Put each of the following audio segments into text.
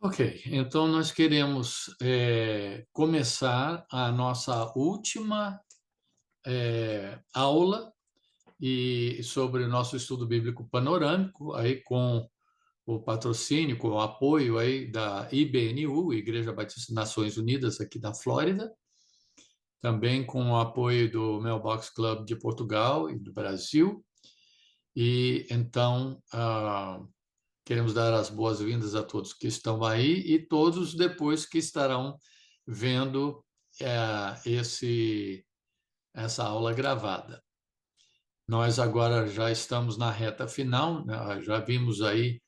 Ok, então nós queremos começar a nossa última aula e sobre o nosso estudo bíblico panorâmico, aí com o patrocínio, com o apoio aí da IBNU, Igreja Batista Nações Unidas aqui da Flórida, também com o apoio do Mailbox Club de Portugal e do Brasil. E então queremos dar as boas-vindas a todos que estão aí e todos depois que estarão vendo essa aula gravada. Nós agora já estamos na reta final, né? Já vimos aí,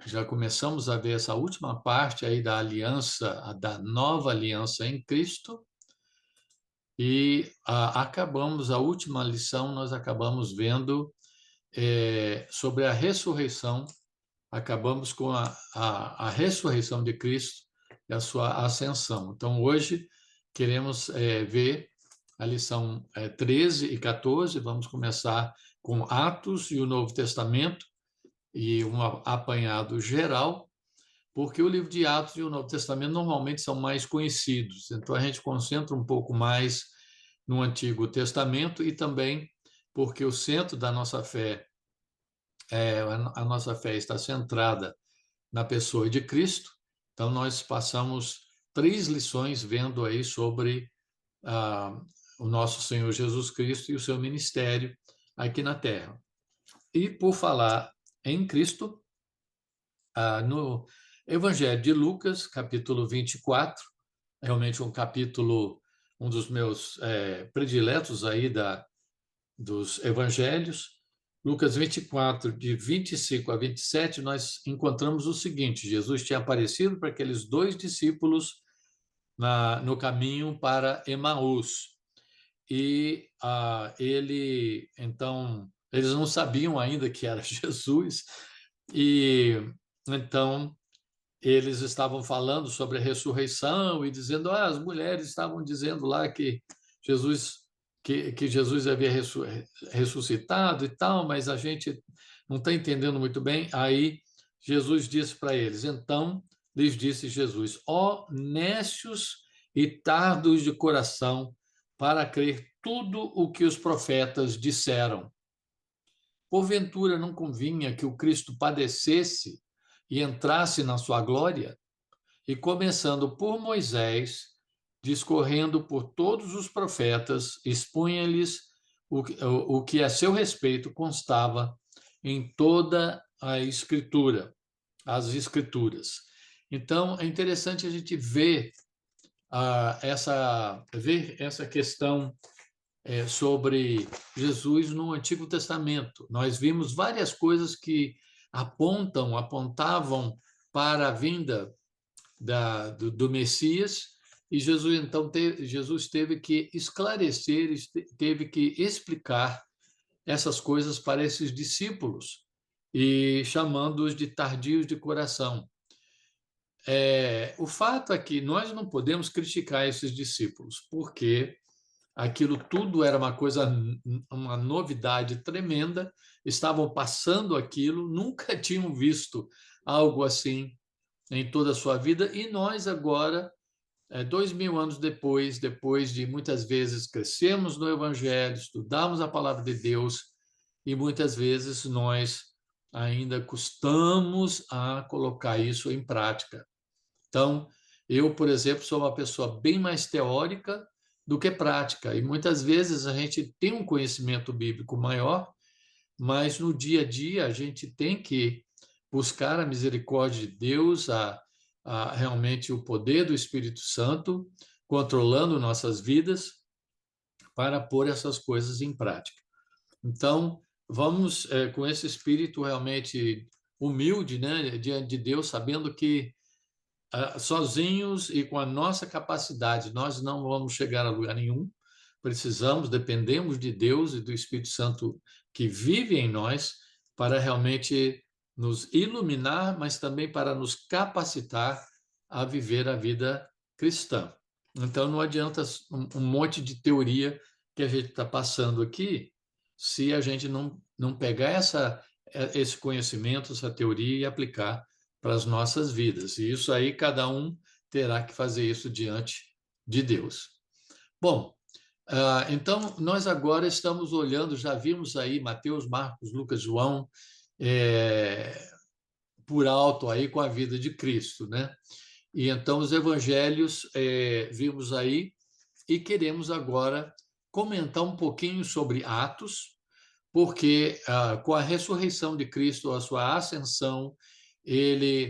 já começamos a ver essa última parte aí da aliança, da nova aliança em Cristo, e acabamos, a última lição, nós acabamos vendo sobre a ressurreição. Acabamos com a ressurreição de Cristo e a sua ascensão. Então, hoje, queremos ver a lição 13 e 14. Vamos começar com Atos e o Novo Testamento e um apanhado geral, porque o livro de Atos e o Novo Testamento normalmente são mais conhecidos. Então, a gente concentra um pouco mais no Antigo Testamento e também porque o centro da nossa fé, a nossa fé está centrada na pessoa de Cristo. Então, nós passamos 3 lições vendo aí sobre ah, o nosso Senhor Jesus Cristo e o seu ministério aqui na Terra. E por falar em Cristo, no Evangelho de Lucas, capítulo 24, realmente um capítulo, um dos meus prediletos aí dos evangelhos. Lucas 24, de 25 a 27, nós encontramos o seguinte: Jesus tinha aparecido para aqueles 2 discípulos no caminho para Emaús. E então, eles não sabiam ainda que era Jesus, e então eles estavam falando sobre a ressurreição e dizendo, as mulheres estavam dizendo lá que Jesus que Jesus havia ressuscitado e tal, mas a gente não está entendendo muito bem. Aí Jesus disse para eles, então lhes disse Jesus, ó nécios e tardos de coração, para crer tudo o que os profetas disseram. Porventura não convinha que o Cristo padecesse e entrasse na sua glória? E começando por Moisés, discorrendo por todos os profetas, expunha-lhes o que a seu respeito constava em toda a Escritura, as Escrituras. Então, é interessante a gente ver essa questão sobre Jesus no Antigo Testamento. Nós vimos várias coisas que apontavam para a vinda do Messias, e Jesus então Jesus teve que esclarecer, teve que explicar essas coisas para esses discípulos, e chamando-os de tardios de coração. O fato é que nós não podemos criticar esses discípulos, porque aquilo tudo era uma novidade tremenda, estavam passando aquilo, nunca tinham visto algo assim em toda a sua vida, e nós agora, 2000 anos depois de muitas vezes crescermos no Evangelho, estudarmos a palavra de Deus, e muitas vezes nós ainda custamos a colocar isso em prática. Então, eu, por exemplo, sou uma pessoa bem mais teórica do que prática, e muitas vezes a gente tem um conhecimento bíblico maior, mas no dia a dia a gente tem que buscar a misericórdia de Deus, realmente o poder do Espírito Santo controlando nossas vidas para pôr essas coisas em prática. Então, vamos com esse espírito realmente humilde, né, diante de Deus, sabendo que sozinhos e com a nossa capacidade nós não vamos chegar a lugar nenhum. Dependemos de Deus e do Espírito Santo que vive em nós para realmente nos iluminar, mas também para nos capacitar a viver a vida cristã. Então, não adianta um monte de teoria que a gente está passando aqui, se a gente não pegar esse conhecimento, essa teoria e aplicar para as nossas vidas. E isso aí, cada um terá que fazer isso diante de Deus. Bom, então nós agora estamos olhando, já vimos aí Mateus, Marcos, Lucas, João, por alto aí com a vida de Cristo, né? E então os evangelhos vimos aí e queremos agora comentar um pouquinho sobre Atos, porque com a ressurreição de Cristo, a sua ascensão,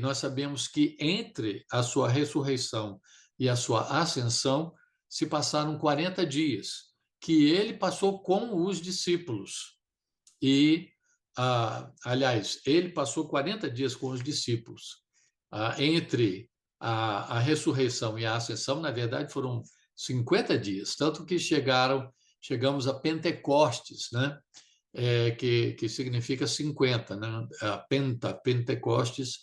nós sabemos que entre a sua ressurreição e a sua ascensão se passaram 40 dias, que ele passou com os discípulos. E, aliás, ele passou 40 dias com os discípulos. Entre a ressurreição e a ascensão, na verdade, foram 50 dias, tanto que chegamos a Pentecostes, né? Que significa 50, né? Pentecostes,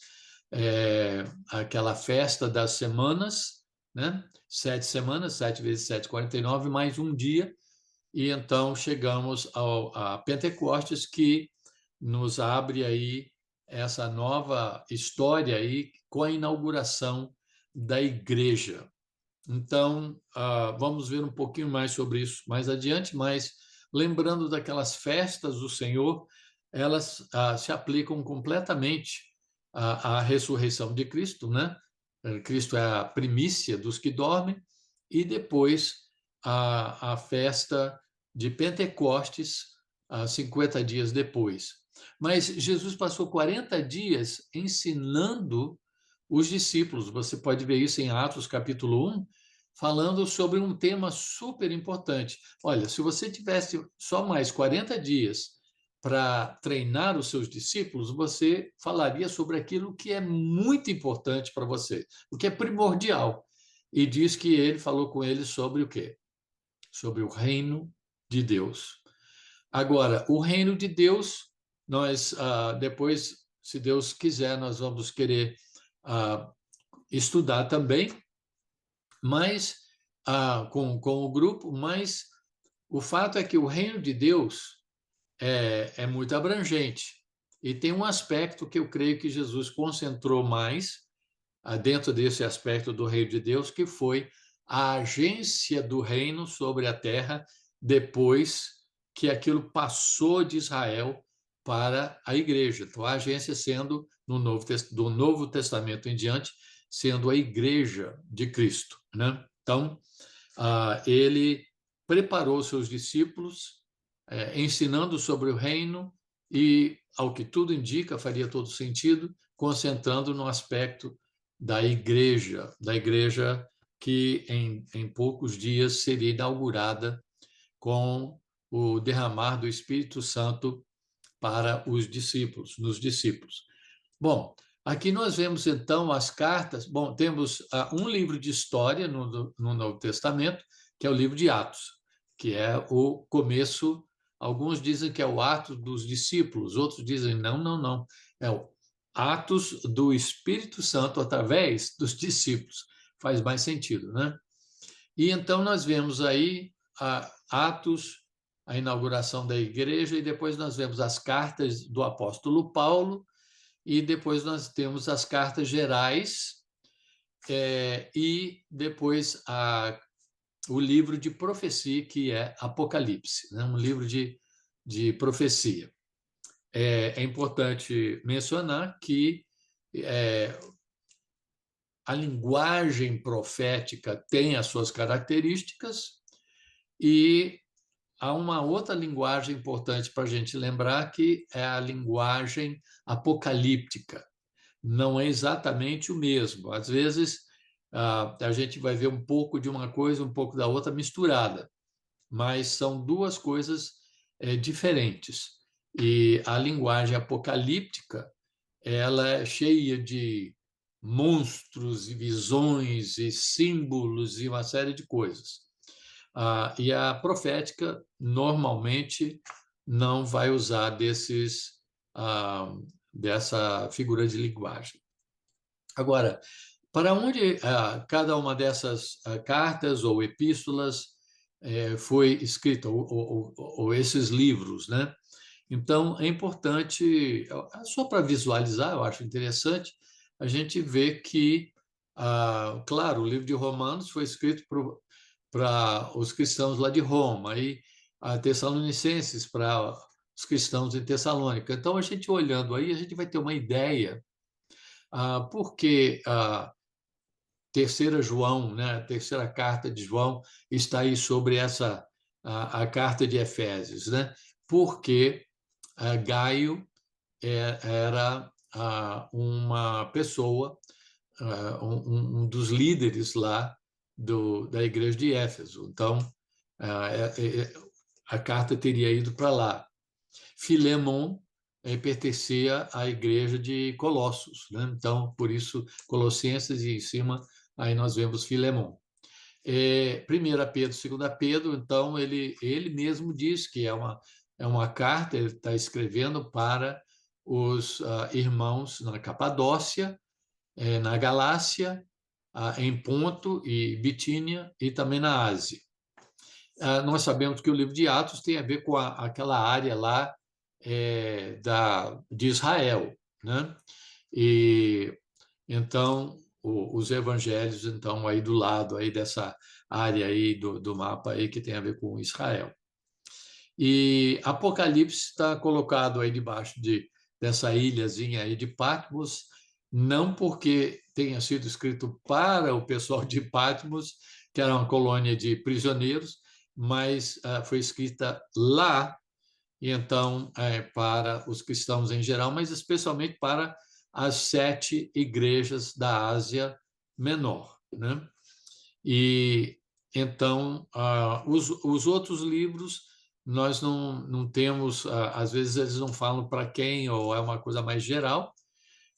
aquela festa das semanas, né? 7 semanas, 7 vezes 7, 49, mais um dia, e então chegamos a Pentecostes, que nos abre aí essa nova história aí com a inauguração da igreja. Então, vamos ver um pouquinho mais sobre isso mais adiante, mas lembrando daquelas festas do Senhor, elas se aplicam completamente à ressurreição de Cristo, né? Cristo é a primícia dos que dormem, e depois a festa de Pentecostes, 50 dias depois. Mas Jesus passou 40 dias ensinando os discípulos. Você pode ver isso em Atos capítulo 1, falando sobre um tema super importante. Olha, se você tivesse só mais 40 dias para treinar os seus discípulos, você falaria sobre aquilo que é muito importante para você, o que é primordial. E diz que ele falou com eles sobre o quê? Sobre o reino de Deus. Agora, o reino de Deus, nós depois, se Deus quiser, nós vamos querer estudar também, mas com o grupo, mas o fato é que o reino de Deus é muito abrangente e tem um aspecto que eu creio que Jesus concentrou mais dentro desse aspecto do reino de Deus, que foi a agência do reino sobre a terra depois que aquilo passou de Israel para a igreja. Então, a agência sendo, do Novo Testamento em diante, sendo a igreja de Cristo, né? Então, ele preparou seus discípulos, ensinando sobre o reino e, ao que tudo indica, faria todo sentido, concentrando no aspecto da igreja que em poucos dias seria inaugurada com o derramar do Espírito Santo para os discípulos, nos discípulos. Bom, aqui nós vemos então as cartas. Bom, temos um livro de história no Novo Testamento, que é o livro de Atos, que é o começo. Alguns dizem que é o Atos dos discípulos, outros dizem não, não, não. É o Atos do Espírito Santo através dos discípulos. Faz mais sentido, né? E então nós vemos aí Atos, a inauguração da igreja, e depois nós vemos as cartas do apóstolo Paulo, e depois nós temos as cartas gerais, e depois o livro de profecia, que é Apocalipse, né? Um livro de profecia. É importante mencionar que a linguagem profética tem as suas características, e há uma outra linguagem importante para a gente lembrar, que é a linguagem apocalíptica. Não é exatamente o mesmo. Às vezes, a gente vai ver um pouco de uma coisa, um pouco da outra misturada, mas são duas coisas diferentes. E a linguagem apocalíptica, ela é cheia de monstros e visões e símbolos e uma série de coisas. E a profética, normalmente, não vai usar dessa figura de linguagem. Agora, para onde cada uma dessas cartas ou epístolas foi escrita, ou esses livros, né? Então, é importante, só para visualizar, eu acho interessante, a gente vê que, claro, o livro de Romanos foi escrito para os cristãos lá de Roma, e a Tessalonicenses para os cristãos em Tessalônica. Então, a gente olhando aí, a gente vai ter uma ideia, porque a terceira João, né, a terceira carta de João, está aí sobre a carta de Efésios, né? Porque Gaio era uma pessoa, um dos líderes lá da igreja de Éfeso. Então, a carta teria ido para lá. Filemon pertencia à igreja de Colossos, né? Então, por isso, Colossenses, e em cima aí nós vemos Filemon. 1 Pedro, 2 Pedro, então, ele mesmo diz que é uma carta, ele está escrevendo para os irmãos na Capadócia, na Galácia, em Ponto e Bitínia, e também na Ásia. Nós sabemos que o livro de Atos tem a ver com aquela área lá de Israel, né? E então os evangelhos então aí do lado aí dessa área aí do mapa aí que tem a ver com Israel. E Apocalipse está colocado aí debaixo dessa ilhazinha aí de Patmos, não porque tenha sido escrito para o pessoal de Patmos, que era uma colônia de prisioneiros, mas foi escrita lá, e então para os cristãos em geral, mas especialmente para as 7 igrejas da Ásia Menor, né? E então os outros livros nós não temos, às vezes eles não falam para quem, ou é uma coisa mais geral,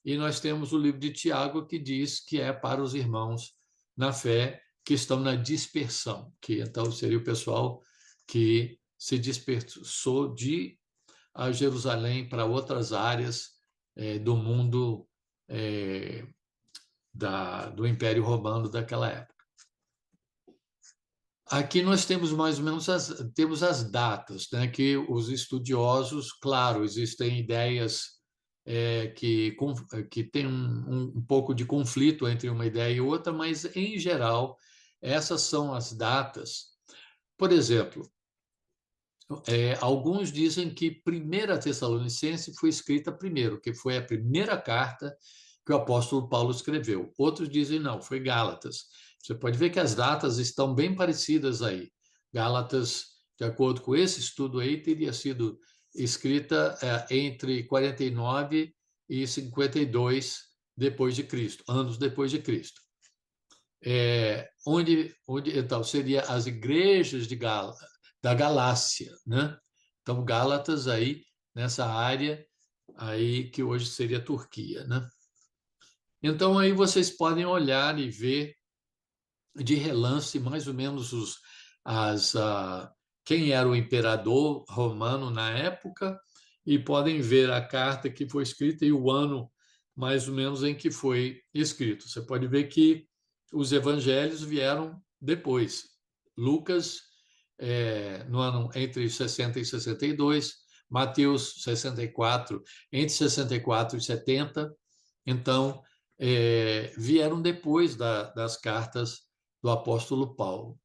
e nós temos o livro de Tiago, que diz que é para os irmãos na fé que estão na dispersão, que então seria o pessoal que se dispersou de Jerusalém para outras áreas do mundo do Império Romano daquela época. Aqui nós temos mais ou menos temos as datas, né, que os estudiosos, claro, existem ideias que têm um pouco de conflito entre uma ideia e outra, mas, em geral, essas são as datas. Por exemplo, alguns dizem que 1 Tessalonicense foi escrita primeiro, que foi a primeira carta que o apóstolo Paulo escreveu. Outros dizem não, foi Gálatas. Você pode ver que as datas estão bem parecidas aí. Gálatas, de acordo com esse estudo aí, teria sido escrita entre 49 e 52 depois de Cristo, anos depois de Cristo. Onde então seria as igrejas da Galácia, né? Então Gálatas aí nessa área aí que hoje seria a Turquia, né? Então aí vocês podem olhar e ver de relance mais ou menos quem era o imperador romano na época, e podem ver a carta que foi escrita e o ano mais ou menos em que foi escrito. Você pode ver que os evangelhos vieram depois. Lucas, no ano entre 60 e 62, Mateus, 64, entre 64 e 70. Então, vieram depois das cartas do apóstolo Paulo.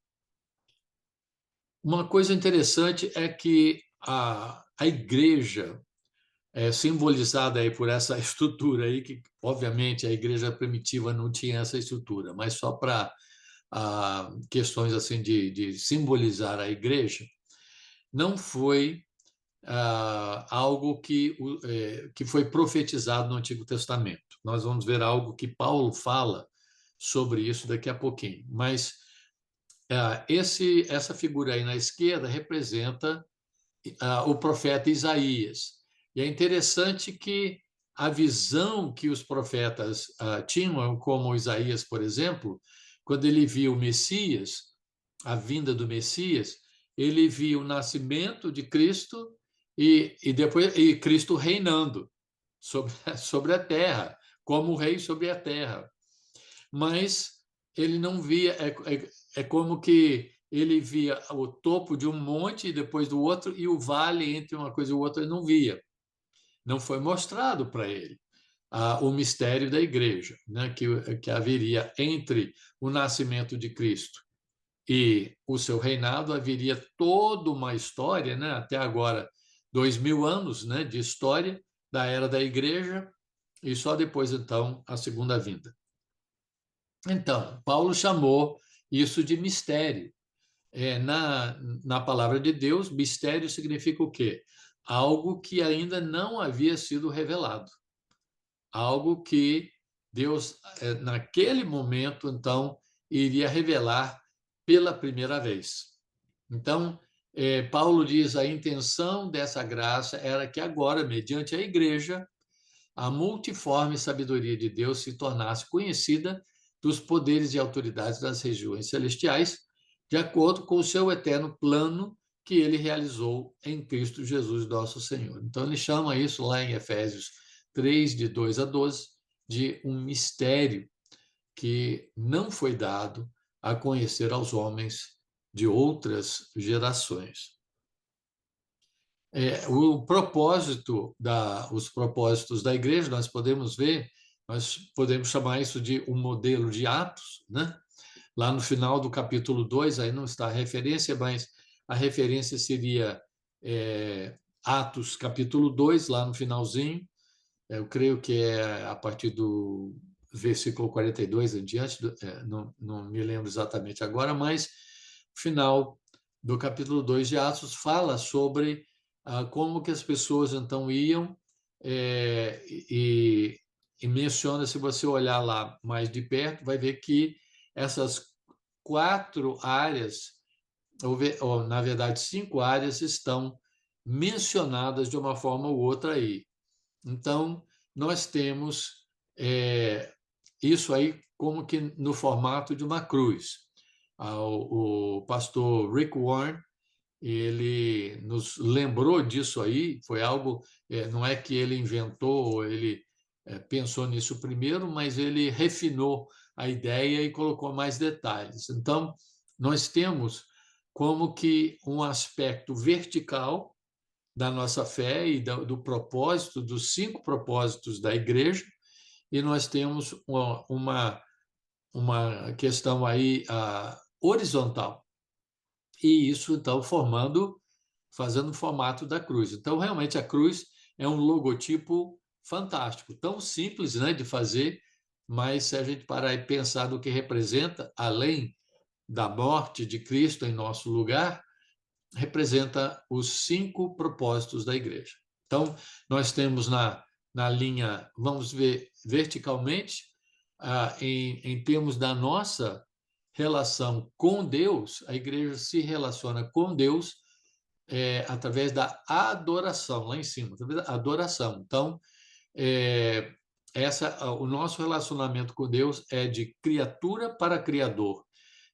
Uma coisa interessante é que a igreja simbolizada aí por essa estrutura aí, que obviamente a igreja primitiva não tinha essa estrutura, mas só para questões assim de simbolizar a igreja, não foi algo que foi profetizado no Antigo Testamento. Nós vamos ver algo que Paulo fala sobre isso daqui a pouquinho, mas essa figura aí na esquerda representa o profeta Isaías. E é interessante que a visão que os profetas tinham, como Isaías, por exemplo, quando ele viu o Messias, a vinda do Messias, ele viu o nascimento de Cristo e depois Cristo reinando sobre a terra, como rei sobre a terra. Mas ele não via, como que ele via o topo de um monte e depois do outro, e o vale entre uma coisa e outra ele não via. Não foi mostrado para ele. o mistério da igreja, né, que haveria entre o nascimento de Cristo e o seu reinado, haveria toda uma história, né, até agora, 2000 anos, né, de história da era da igreja, e só depois, então, a segunda vinda. Então, Paulo chamou isso de mistério. Na palavra de Deus, mistério significa o quê? Algo que ainda não havia sido revelado. Algo que Deus, naquele momento, então, iria revelar pela primeira vez. Então, Paulo diz: a intenção dessa graça era que agora, mediante a igreja, a multiforme sabedoria de Deus se tornasse conhecida dos poderes e autoridades das regiões celestiais, de acordo com o seu eterno plano que ele realizou em Cristo Jesus, nosso Senhor. Então, ele chama isso lá em Efésios 3, de 2 a 12, de um mistério que não foi dado a conhecer aos homens de outras gerações. Os propósitos da igreja, nós podemos ver, nós podemos chamar isso de um modelo de Atos, né? Lá no final do capítulo 2, aí não está a referência, mas a referência seria Atos capítulo 2, lá no finalzinho, eu creio que é a partir do versículo 42 em diante, não me lembro exatamente agora, mas o final do capítulo 2 de Atos fala sobre como que as pessoas então iam e menciona, se você olhar lá mais de perto, vai ver que essas 4 áreas, ou na verdade 5 áreas, estão mencionadas de uma forma ou outra aí. Então, nós temos isso aí como que no formato de uma cruz. O pastor Rick Warren, ele nos lembrou disso aí, foi algo, não é que ele inventou, ele pensou nisso primeiro, mas ele refinou a ideia e colocou mais detalhes. Então, nós temos como que um aspecto vertical da nossa fé e do propósito, dos 5 propósitos da igreja, e nós temos uma questão aí horizontal. E isso, então, fazendo o formato da cruz. Então, realmente, a cruz é um logotipo fantástico, tão simples, né, de fazer, mas se a gente parar e pensar do que representa, além da morte de Cristo em nosso lugar, representa os 5 propósitos da igreja. Então, nós temos na linha, vamos ver verticalmente, em termos da nossa relação com Deus, a igreja se relaciona com Deus através da adoração, lá em cima, através da adoração. Então, o nosso relacionamento com Deus é de criatura para criador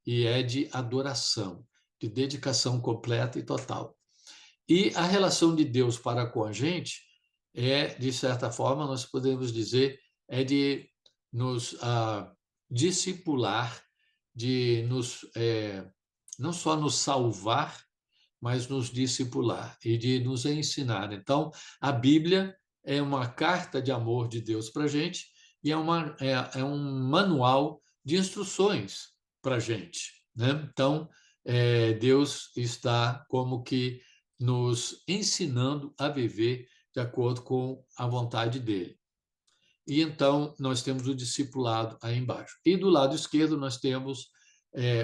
e é de adoração, de dedicação completa e total. E a relação de Deus para com a gente de certa forma, nós podemos dizer, de nos discipular, de não só nos salvar, mas nos discipular e de nos ensinar. Então, a Bíblia é uma carta de amor de Deus para a gente e é um manual de instruções para a gente, né? Então, Deus está como que nos ensinando a viver de acordo com a vontade dele. E então nós temos o discipulado aí embaixo. E do lado esquerdo nós temos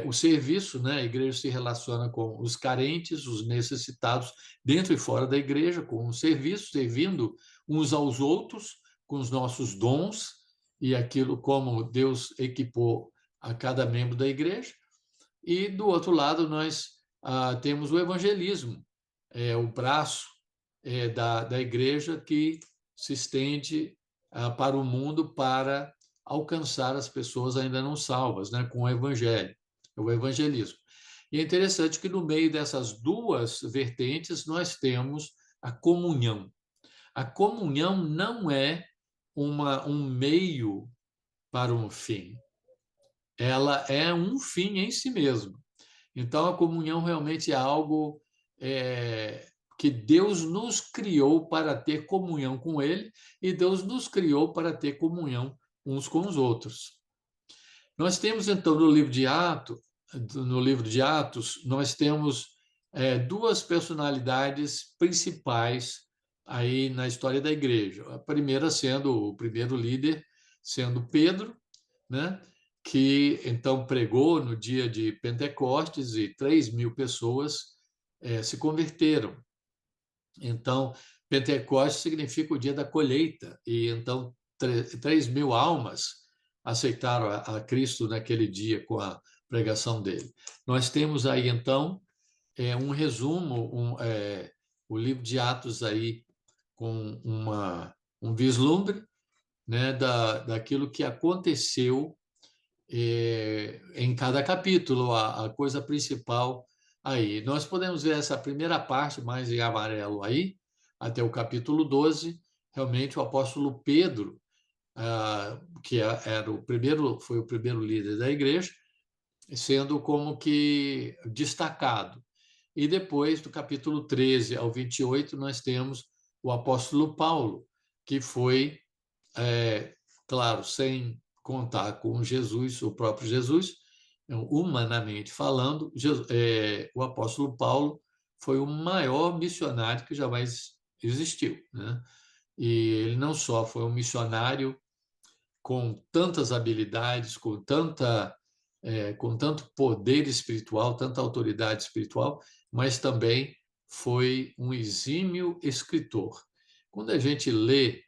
o serviço, né? A igreja se relaciona com os carentes, os necessitados, dentro e fora da igreja, com o serviço, servindo uns aos outros, com os nossos dons e aquilo como Deus equipou a cada membro da igreja. E do outro lado nós temos o evangelismo, o braço da igreja que se estende para o mundo para alcançar as pessoas ainda não salvas, né, com o evangelho, o evangelismo. E é interessante que no meio dessas duas vertentes nós temos a comunhão. A comunhão não é um meio para um fim, ela é um fim em si mesmo. Então, a comunhão realmente é algo que Deus nos criou para ter comunhão com Ele e Deus nos criou para ter comunhão uns com os outros. Nós temos, então, no livro de Atos, nós temos duas personalidades principais aí na história da igreja. A primeira sendo o primeiro líder, sendo Pedro, né? Que então pregou no dia de Pentecostes e 3.000 pessoas se converteram. Então, Pentecostes significa o dia da colheita, e então 3.000 almas aceitaram a Cristo naquele dia com a pregação dele. Nós temos aí, então, um resumo, o livro de Atos aí com um vislumbre, né, daquilo que aconteceu em cada capítulo, a coisa principal aí. Nós podemos ver essa primeira parte mais em amarelo aí, até o capítulo 12, realmente o apóstolo Pedro, que era foi o primeiro líder da igreja, sendo como que destacado. E depois, do capítulo 13 ao 28, nós temos o apóstolo Paulo, que foi, claro, sem contar com Jesus, o próprio Jesus, humanamente falando, o apóstolo Paulo foi o maior missionário que jamais existiu, né? E ele não só foi um missionário com tantas habilidades, com tanto poder espiritual, tanta autoridade espiritual, mas também foi um exímio escritor. Quando a gente lê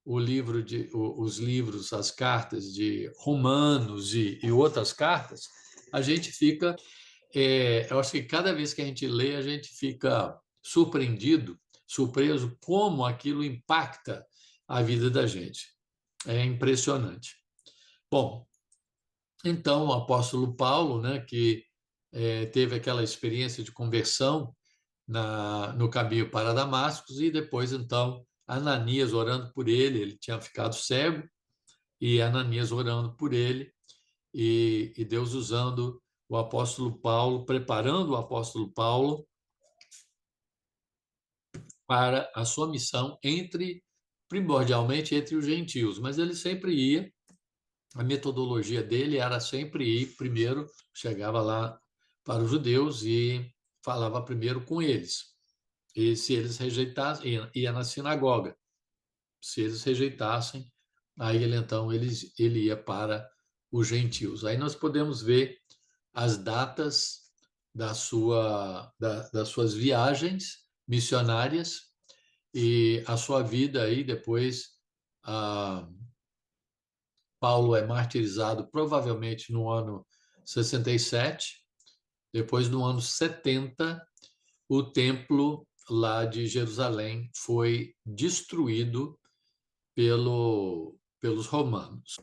os livros, as cartas de Romanos e outras cartas, a gente fica, eu acho que cada vez que a gente lê, a gente fica surpreso como aquilo impacta a vida da gente. É impressionante. Bom, então o apóstolo Paulo, né, que teve aquela experiência de conversão no caminho para Damasco, e depois, então, Ananias orando por ele, ele tinha ficado cego, e Ananias orando por ele, e Deus usando o apóstolo Paulo, preparando o apóstolo Paulo para a sua missão primordialmente entre os gentios, mas ele sempre ia, a metodologia dele era sempre ir primeiro, chegava lá para os judeus e falava primeiro com eles. E se eles rejeitassem, ia na sinagoga. Se eles rejeitassem, aí ele ia para os gentios. Aí nós podemos ver as datas das suas viagens missionárias e a sua vida aí depois. Paulo é martirizado provavelmente no ano 67. Depois, no ano 70, o templo lá de Jerusalém foi destruído pelos romanos.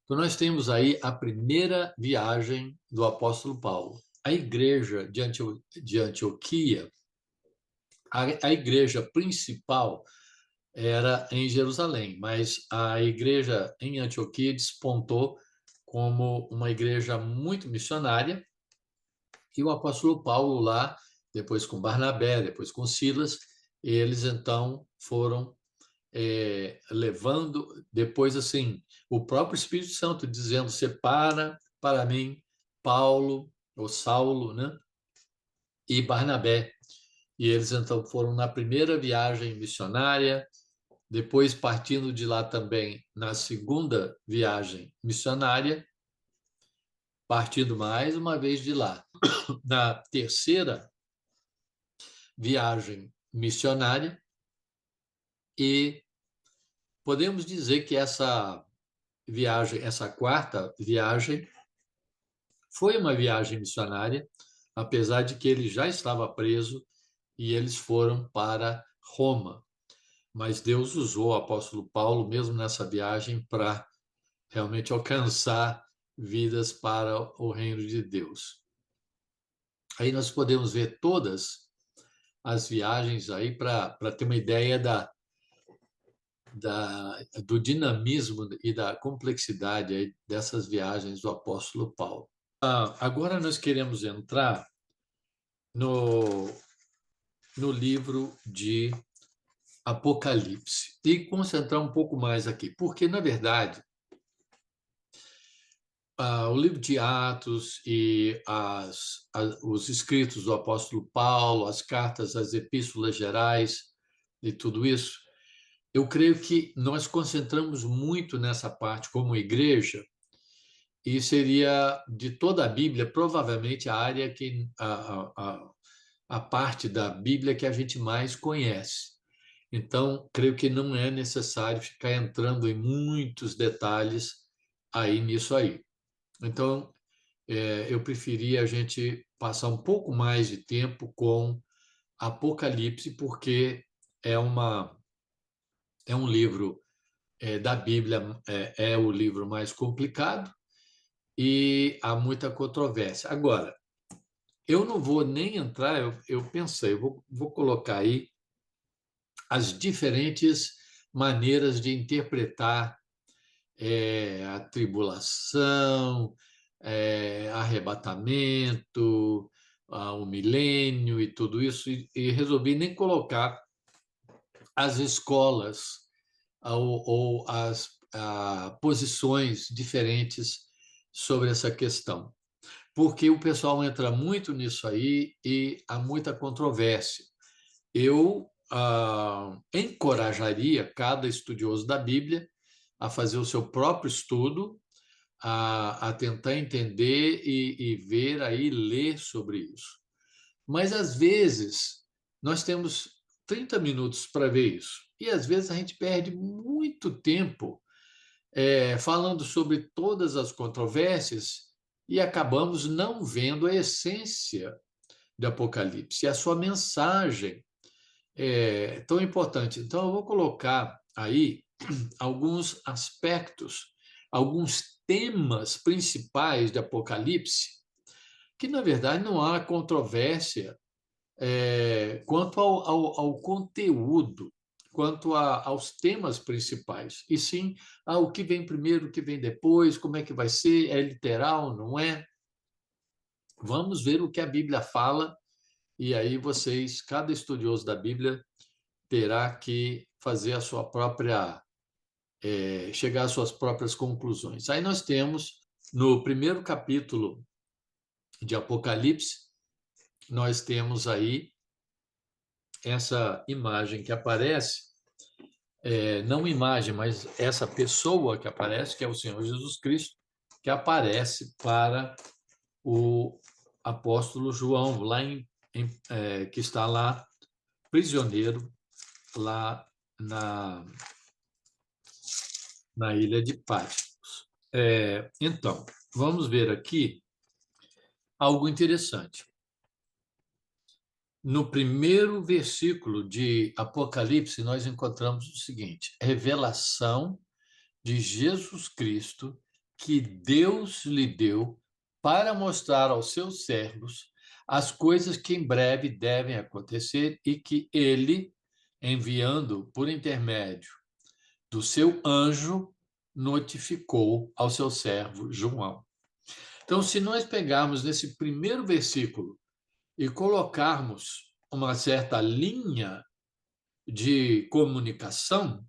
Então, nós temos aí a primeira viagem do apóstolo Paulo. A igreja de Antioquia, a igreja principal era em Jerusalém, mas a igreja em Antioquia despontou como uma igreja muito missionária, e o apóstolo Paulo lá, depois com Barnabé, depois com Silas, eles então foram levando, depois assim, o próprio Espírito Santo dizendo: separa para mim Paulo, ou Saulo, né? E Barnabé. E eles então foram na primeira viagem missionária, depois partindo de lá também na segunda viagem missionária, partindo mais uma vez de lá. Na terceira viagem missionária, e podemos dizer que essa viagem, essa quarta viagem, foi uma viagem missionária, apesar de que ele já estava preso e eles foram para Roma. Mas Deus usou o apóstolo Paulo, mesmo nessa viagem, para realmente alcançar vidas para o reino de Deus. Aí nós podemos ver todas as viagens aí para ter uma ideia do dinamismo e da complexidade aí dessas viagens do apóstolo Paulo. Agora nós queremos entrar no no livro de Apocalipse e concentrar um pouco mais aqui, porque, na verdade, o livro de Atos e os escritos do apóstolo Paulo, as cartas, as epístolas gerais e tudo isso, eu creio que nós concentramos muito nessa parte como igreja e seria de toda a Bíblia provavelmente a área que a parte da Bíblia que a gente mais conhece. Então, creio que não é necessário ficar entrando em muitos detalhes aí nisso aí. Então, eu preferia a gente passar um pouco mais de tempo com Apocalipse, porque é é um livro da Bíblia, é o livro mais complicado e há muita controvérsia. Agora, eu não vou nem entrar, eu pensei, vou colocar aí as diferentes maneiras de interpretar a tribulação, arrebatamento, o milênio e tudo isso, e resolvi nem colocar as escolas ou as posições diferentes sobre essa questão, porque o pessoal entra muito nisso aí e há muita controvérsia. Eu encorajaria cada estudioso da Bíblia a fazer o seu próprio estudo, a tentar entender e ver aí, ler sobre isso. Mas, às vezes, nós temos 30 minutos para ver isso. E, às vezes, a gente perde muito tempo falando sobre todas as controvérsias e acabamos não vendo a essência de Apocalipse, a sua mensagem é tão importante. Então, eu vou colocar aí alguns aspectos, alguns temas principais de Apocalipse, que, na verdade, não há controvérsia quanto ao conteúdo, quanto aos temas principais, e sim o que vem primeiro, o que vem depois, como é que vai ser, é literal, não é? Vamos ver o que a Bíblia fala, e aí vocês, cada estudioso da Bíblia, terá que fazer a sua própria, chegar às suas próprias conclusões. Aí nós temos, no primeiro capítulo de Apocalipse, nós temos aí essa imagem que aparece, não imagem, mas essa pessoa que aparece, que é o Senhor Jesus Cristo, que aparece para o apóstolo João, que está lá, prisioneiro, lá na, na ilha de Patmos. Então, vamos ver aqui algo interessante. No primeiro versículo de Apocalipse, nós encontramos o seguinte: revelação de Jesus Cristo que Deus lhe deu para mostrar aos seus servos as coisas que em breve devem acontecer e que ele, enviando por intermédio do seu anjo, notificou ao seu servo João. Então, se nós pegarmos nesse primeiro versículo e colocarmos uma certa linha de comunicação,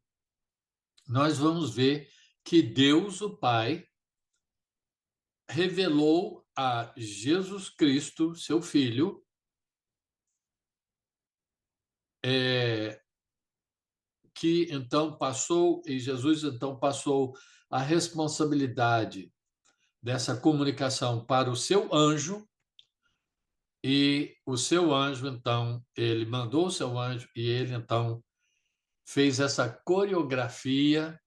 nós vamos ver que Deus, o Pai, revelou a Jesus Cristo, seu Filho, que então passou, e Jesus então passou a responsabilidade dessa comunicação para o seu anjo, e o seu anjo, então, ele mandou o seu anjo e ele, então, fez essa coreografia,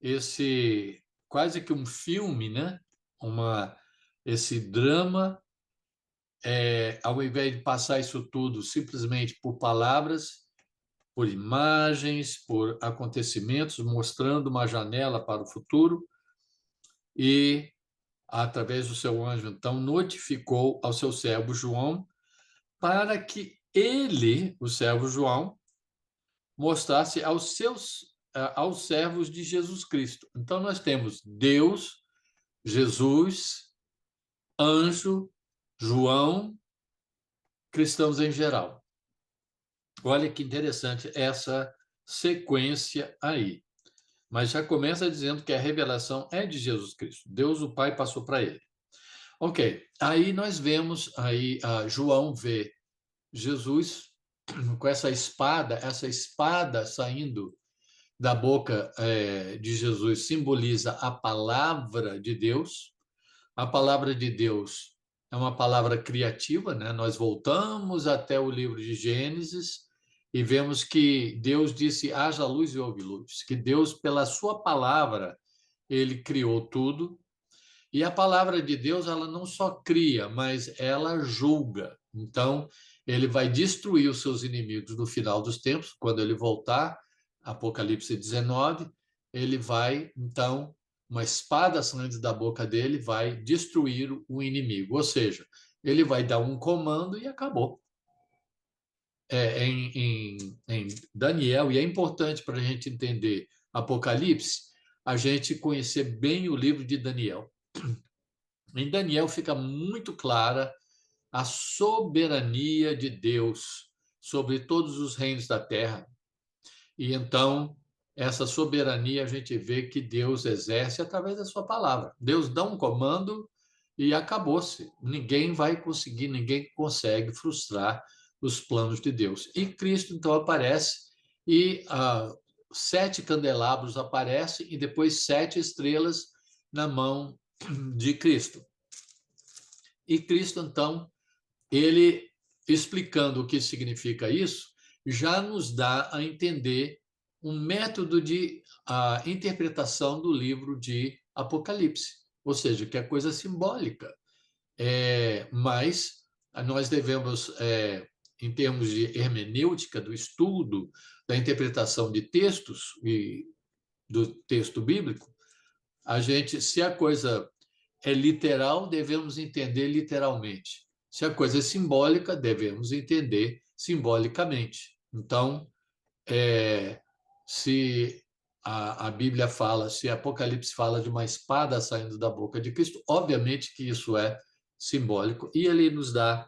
esse quase que um filme, né? Esse drama, ao invés de passar isso tudo simplesmente por palavras, por imagens, por acontecimentos, mostrando uma janela para o futuro, e, através do seu anjo, então, notificou ao seu servo João para que ele, o servo João, mostrasse aos servos de Jesus Cristo. Então, nós temos Deus, Jesus, anjo, João, cristãos em geral. Olha que interessante essa sequência aí. Mas já começa dizendo que a revelação é de Jesus Cristo. Deus, o Pai, passou para ele. Ok, aí nós vemos, aí João vê Jesus com essa espada saindo da boca de Jesus simboliza a palavra de Deus. A palavra de Deus é uma palavra criativa, né? Nós voltamos até o livro de Gênesis e vemos que Deus disse: haja luz e houve luz, que Deus, pela sua palavra, ele criou tudo. E a palavra de Deus, ela não só cria, mas ela julga. Então, ele vai destruir os seus inimigos no final dos tempos, quando ele voltar, Apocalipse 19, ele vai, então, uma espada saindo da boca dele vai destruir o inimigo. Ou seja, ele vai dar um comando e acabou. Em Daniel, e é importante para a gente entender Apocalipse, a gente conhecer bem o livro de Daniel. Em Daniel fica muito clara a soberania de Deus sobre todos os reinos da terra. E então, essa soberania a gente vê que Deus exerce através da sua palavra. Deus dá um comando e acabou-se. Ninguém vai conseguir, ninguém consegue frustrar os planos de Deus. E Cristo então aparece e 7 candelabros aparecem e depois 7 estrelas na mão de Cristo. E Cristo, então, ele explicando o que significa isso, já nos dá a entender um método de interpretação do livro de Apocalipse, ou seja, que é coisa simbólica. Mas nós devemos, em termos de hermenêutica, do estudo, da interpretação de textos e do texto bíblico, a gente, se a coisa é literal, devemos entender literalmente. Se a coisa é simbólica, devemos entender simbolicamente. Então, se a Bíblia fala, se Apocalipse fala de uma espada saindo da boca de Cristo, obviamente que isso é simbólico, e ele nos dá,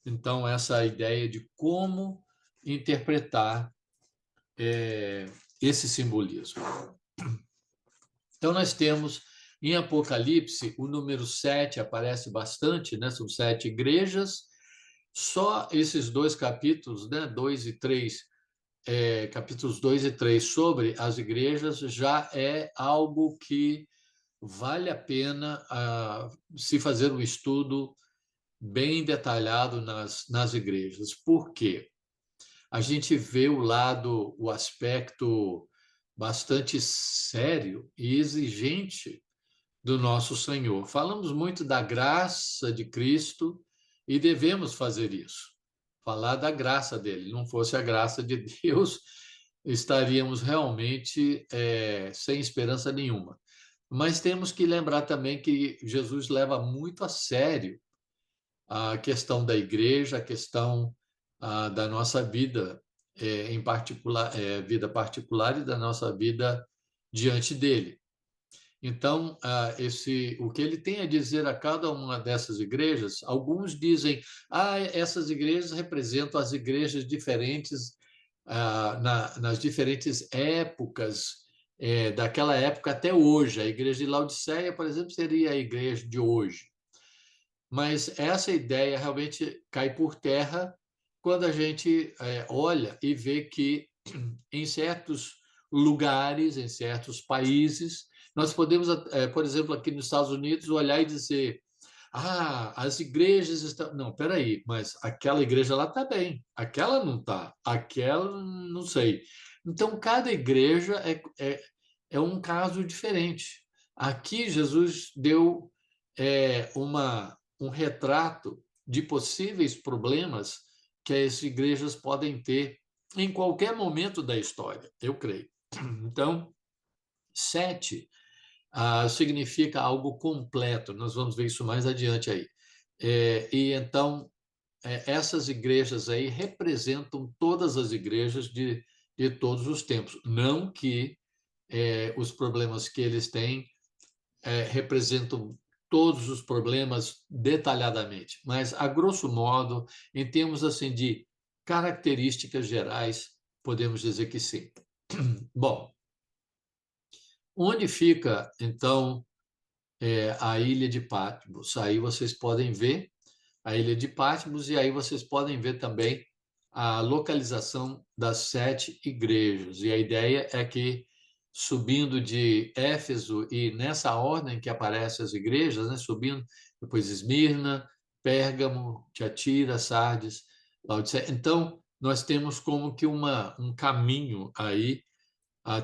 então, essa ideia de como interpretar esse simbolismo. Então, nós temos em Apocalipse o número 7 aparece bastante, né? São 7 igrejas. Só esses 2 capítulos, né? 2 e 3, capítulos 2 e 3 sobre as igrejas, já é algo que vale a pena se fazer um estudo bem detalhado nas igrejas. Por quê? A gente vê o aspecto bastante sério e exigente do nosso Senhor. Falamos muito da graça de Cristo e devemos fazer isso. Falar da graça dele. Não fosse a graça de Deus, estaríamos realmente sem esperança nenhuma. Mas temos que lembrar também que Jesus leva muito a sério a questão da igreja, a questão da nossa vida, em particular, vida particular e da nossa vida diante dele. Então, o que ele tem a dizer a cada uma dessas igrejas, alguns dizem, essas igrejas representam as igrejas diferentes nas diferentes épocas, daquela época até hoje. A igreja de Laodiceia, por exemplo, seria a igreja de hoje. Mas essa ideia realmente cai por terra quando a gente olha e vê que em certos lugares, em certos países, nós podemos, por exemplo, aqui nos Estados Unidos, olhar e dizer: as igrejas estão. Não, peraí, mas aquela igreja lá está bem, aquela não está, aquela não sei. Então, cada igreja é um caso diferente. Aqui, Jesus deu um retrato de possíveis problemas que as igrejas podem ter em qualquer momento da história, eu creio. Então, 7 significa algo completo, nós vamos ver isso mais adiante aí. E então, essas igrejas aí representam todas as igrejas de todos os tempos. Não que os problemas que eles têm representam todos os problemas detalhadamente, mas, a grosso modo, em termos assim de características gerais, podemos dizer que sim. Bom, onde fica, então, a ilha de Patmos? Aí vocês podem ver a ilha de Patmos e aí vocês podem ver também a localização das 7 igrejas. E a ideia é que, subindo de Éfeso, e nessa ordem que aparecem as igrejas, né, subindo, depois Esmirna, Pérgamo, Tiatira, Sardes, Laodiceia. Então, nós temos como que um caminho aí,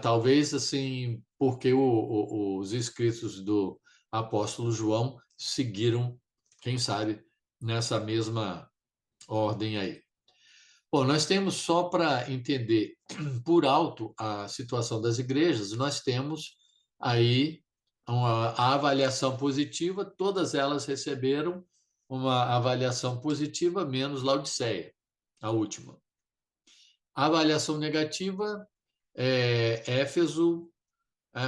talvez assim, porque os escritos do apóstolo João seguiram, quem sabe, nessa mesma ordem aí. Bom, nós temos, só para entender por alto a situação das igrejas, nós temos aí a avaliação positiva, todas elas receberam uma avaliação positiva, menos Laodiceia, a última. A avaliação negativa, Éfeso,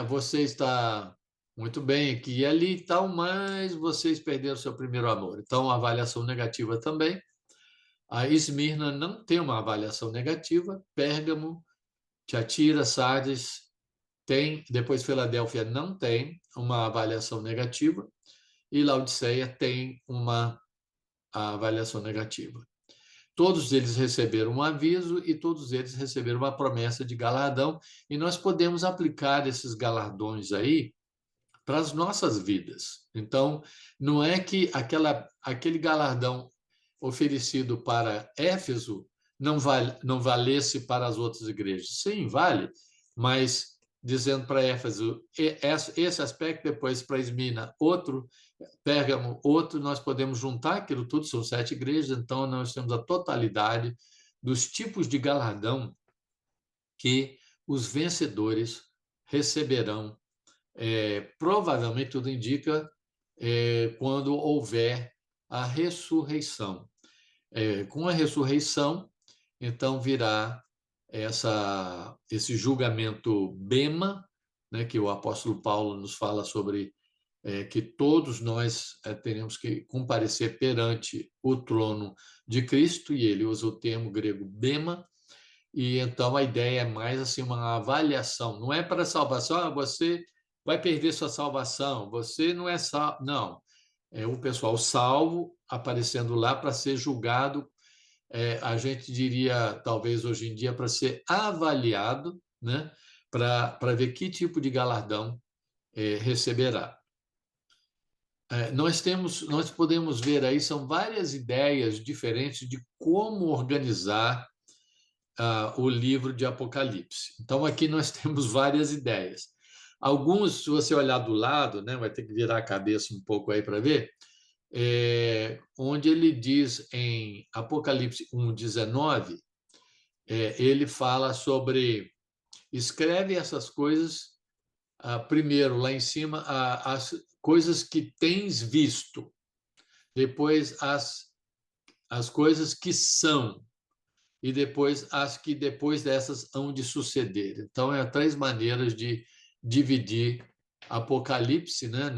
você está muito bem aqui e ali e tal, mas vocês perderam seu primeiro amor. Então, a avaliação negativa também. A Esmirna não tem uma avaliação negativa, Pérgamo, Tiatira, Sardes tem, depois Filadélfia não tem uma avaliação negativa e Laodiceia tem uma avaliação negativa. Todos eles receberam um aviso e todos eles receberam uma promessa de galardão, e nós podemos aplicar esses galardões aí para as nossas vidas. Então, não é que aquele galardão oferecido para Éfeso não valesse para as outras igrejas. Sim, vale, mas dizendo para Éfeso esse aspecto, depois para Esmina outro, Pérgamo outro, nós podemos juntar aquilo tudo, são 7 igrejas, então nós temos a totalidade dos tipos de galardão que os vencedores receberão. Provavelmente tudo indica, quando houver a ressurreição. Com a ressurreição, então virá esse julgamento bema, né, que o apóstolo Paulo nos fala sobre, que todos nós teremos que comparecer perante o trono de Cristo, e ele usa o termo grego bema, e então a ideia é mais assim uma avaliação, não é para salvação, você vai perder sua salvação, você não é salvo, não. É o pessoal salvo aparecendo lá para ser julgado, a gente diria, talvez hoje em dia, para ser avaliado, né? Para ver que tipo de galardão receberá. Nós podemos ver aí, são várias ideias diferentes de como organizar o livro de Apocalipse. Então, aqui nós temos várias ideias. Alguns, se você olhar do lado, né, vai ter que virar a cabeça um pouco aí para ver, onde ele diz em Apocalipse 1:19, ele fala sobre, escreve essas coisas, primeiro, lá em cima, as coisas que tens visto, depois as coisas que são, e depois as que depois dessas hão de suceder. Então, 3 maneiras de dividir Apocalipse, né,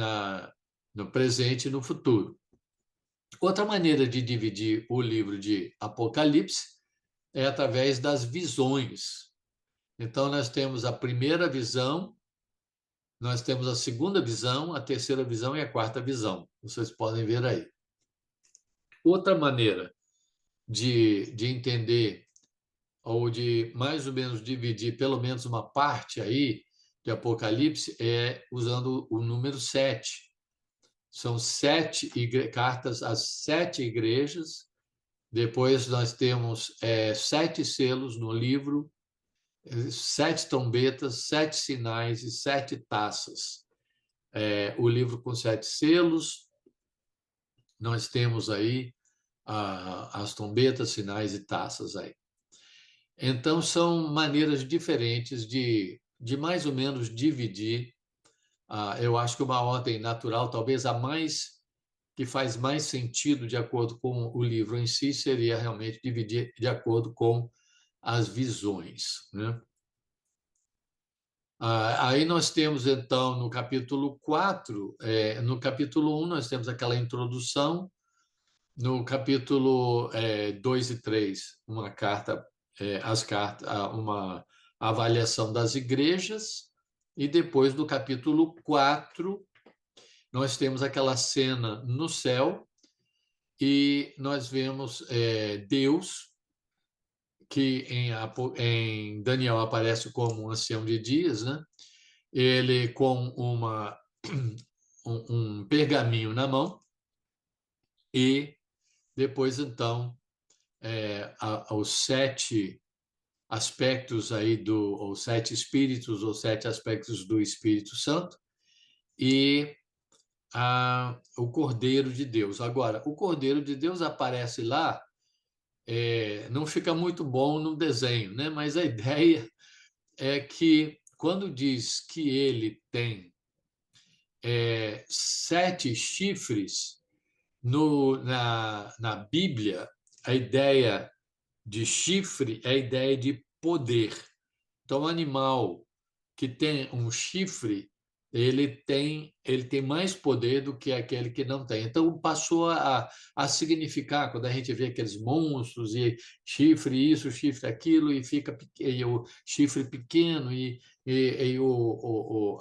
no presente e no futuro. Outra maneira de dividir o livro de Apocalipse é através das visões. Então, nós temos a primeira visão, nós temos a segunda visão, a terceira visão e a quarta visão. Vocês podem ver aí. Outra maneira de entender, ou de mais ou menos dividir pelo menos uma parte aí de Apocalipse, é usando o número 7. São 7 cartas às 7 igrejas. Depois nós temos 7 selos no livro, 7 trombetas, 7 sinais e 7 taças. O livro com 7 selos, nós temos aí as trombetas, sinais e taças aí. Então, são maneiras diferentes de mais ou menos dividir. Eu acho que uma ordem natural, talvez a mais que faz mais sentido de acordo com o livro em si, seria realmente dividir de acordo com as visões, né? Aí nós temos, então, no capítulo 4, no capítulo 1, nós temos aquela introdução, no capítulo 2 e 3, uma carta, uma avaliação das igrejas, e depois do capítulo 4, nós temos aquela cena no céu, e nós vemos Deus, que em Daniel aparece como um ancião de dias, né? Ele com um pergaminho na mão, e depois, então, os 7 aspectos aí os 7 espíritos, ou 7 aspectos do Espírito Santo, e o Cordeiro de Deus. Agora, o Cordeiro de Deus aparece lá, não fica muito bom no desenho, né? Mas a ideia é que, quando diz que ele tem 7 chifres, na Bíblia, a ideia de chifre é a ideia de poder. Então, o animal que tem um chifre, ele tem mais poder do que aquele que não tem. Então, passou a significar, quando a gente vê aqueles monstros, e chifre isso, chifre aquilo, e fica e o chifre pequeno,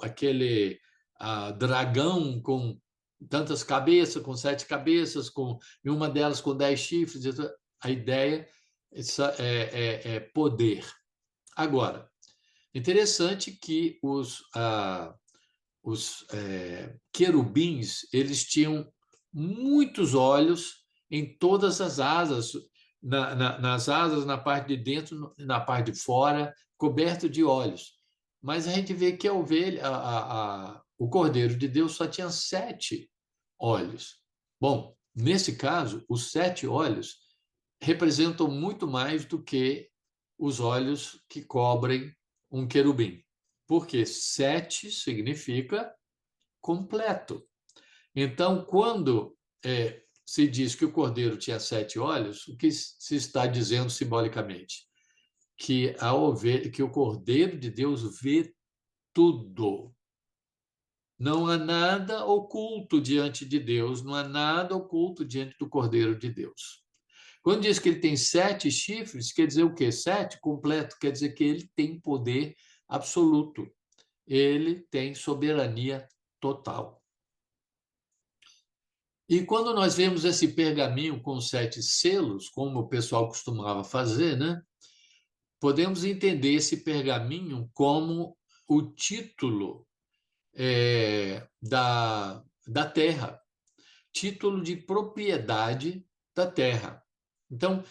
aquele dragão com tantas cabeças, com 7 cabeças, e uma delas com 10 chifres. A ideia é poder. Agora, interessante que os querubins, eles tinham muitos olhos em todas as asas, nas asas, na parte de dentro, na parte de fora, coberto de olhos. Mas a gente vê que a ovelha, o Cordeiro de Deus só tinha 7 olhos. Bom, nesse caso, os 7 olhos representam muito mais do que os olhos que cobrem um querubim, porque 7 significa completo. Então, quando se diz que o cordeiro tinha 7 olhos, o que se está dizendo simbolicamente? Que que o Cordeiro de Deus vê tudo. Não há nada oculto diante de Deus, não há nada oculto diante do Cordeiro de Deus. Quando diz que ele tem 7 chifres, quer dizer o quê? 7 completo, quer dizer que ele tem poder absoluto. Ele tem soberania total. E quando nós vemos esse pergaminho com 7 selos, como o pessoal costumava fazer, né? Podemos entender esse pergaminho como o título da terra, título de propriedade da terra. Então,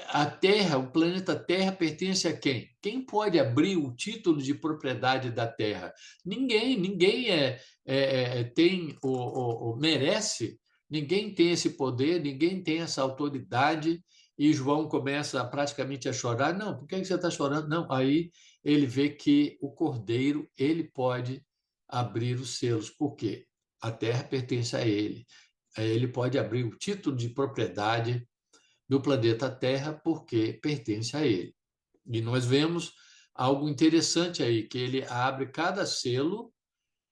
a Terra, o planeta Terra, pertence a quem? Quem pode abrir o título de propriedade da Terra? Ninguém tem merece, ninguém tem esse poder, ninguém tem essa autoridade. E João começa praticamente a chorar. Não, por que você está chorando? Não, aí ele vê que o Cordeiro, ele pode abrir os selos. Por quê? A terra pertence a ele. Ele pode abrir o título de propriedade do planeta Terra porque pertence a ele. E nós vemos algo interessante aí, que ele abre cada selo,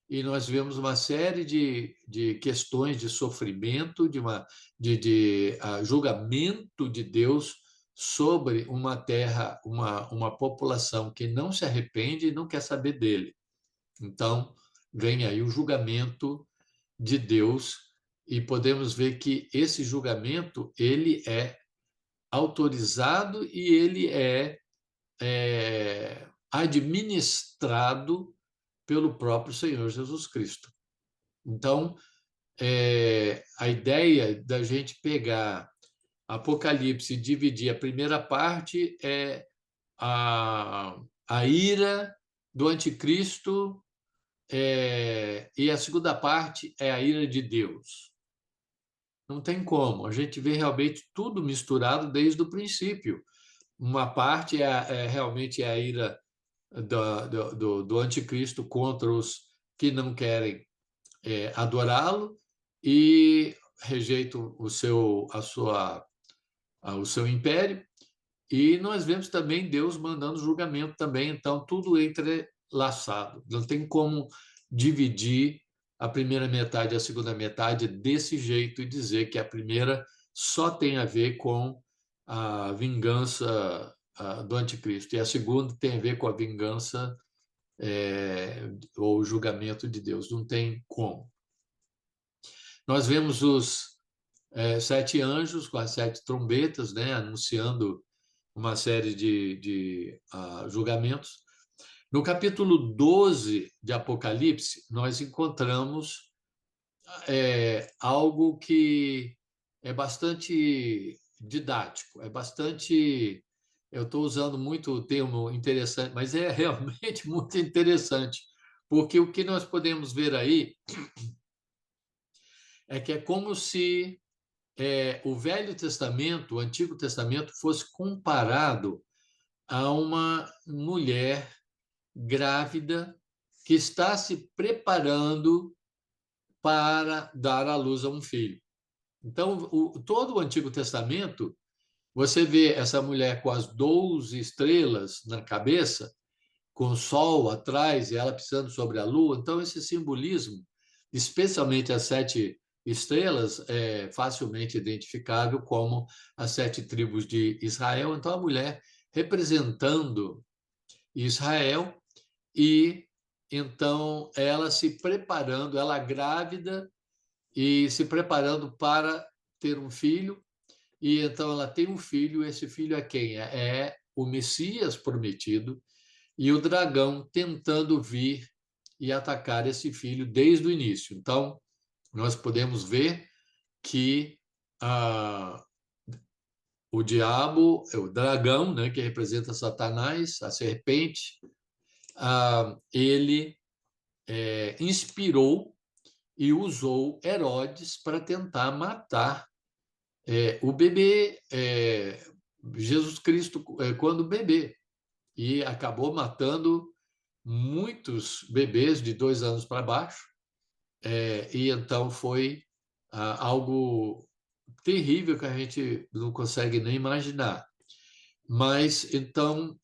e nós vemos uma série de questões de sofrimento, de julgamento de Deus sobre uma terra, uma população que não se arrepende e não quer saber dele. Então, vem aí o julgamento de Deus, e podemos ver que esse julgamento, ele é autorizado, e ele é administrado pelo próprio Senhor Jesus Cristo. Então, a ideia da gente pegar Apocalipse e dividir, a primeira parte é a ira do anticristo, e a segunda parte é a ira de Deus. Não tem como, a gente vê realmente tudo misturado desde o princípio. Uma parte realmente a ira do anticristo contra os que não querem adorá-lo e rejeitam o seu império. E nós vemos também Deus mandando julgamento também, então tudo entrelaçado. Não tem como dividir a primeira metade e a segunda metade desse jeito e dizer que a primeira só tem a ver com a vingança do anticristo e a segunda tem a ver com a vingança ou o julgamento de Deus. Não tem como. Nós vemos os 7 anjos com as 7 trombetas, né, anunciando uma série de julgamentos. No capítulo 12 de Apocalipse, nós encontramos algo que é bastante didático, é bastante. Eu estou usando muito o termo interessante, mas é realmente muito interessante, porque o que nós podemos ver aí é que é como se o Velho Testamento, o Antigo Testamento, fosse comparado a uma mulher grávida que está se preparando para dar à luz a um filho. Então, todo o Antigo Testamento, você vê essa mulher com as 12 estrelas na cabeça, com o sol atrás e ela pisando sobre a lua. Então, esse simbolismo, especialmente as 7 estrelas, é facilmente identificável como as 7 tribos de Israel. Então, a mulher representando Israel e então ela se preparando, ela grávida e se preparando para ter um filho. E então ela tem um filho, esse filho é quem? É o Messias prometido, e o dragão tentando vir e atacar esse filho desde o início. Então, nós podemos ver que o diabo, o dragão, né, que representa Satanás, a serpente, ele inspirou e usou Herodes para tentar matar o bebê Jesus Cristo quando bebê, e acabou matando muitos bebês de 2 anos para baixo, e então foi algo terrível que a gente não consegue nem imaginar. Mas então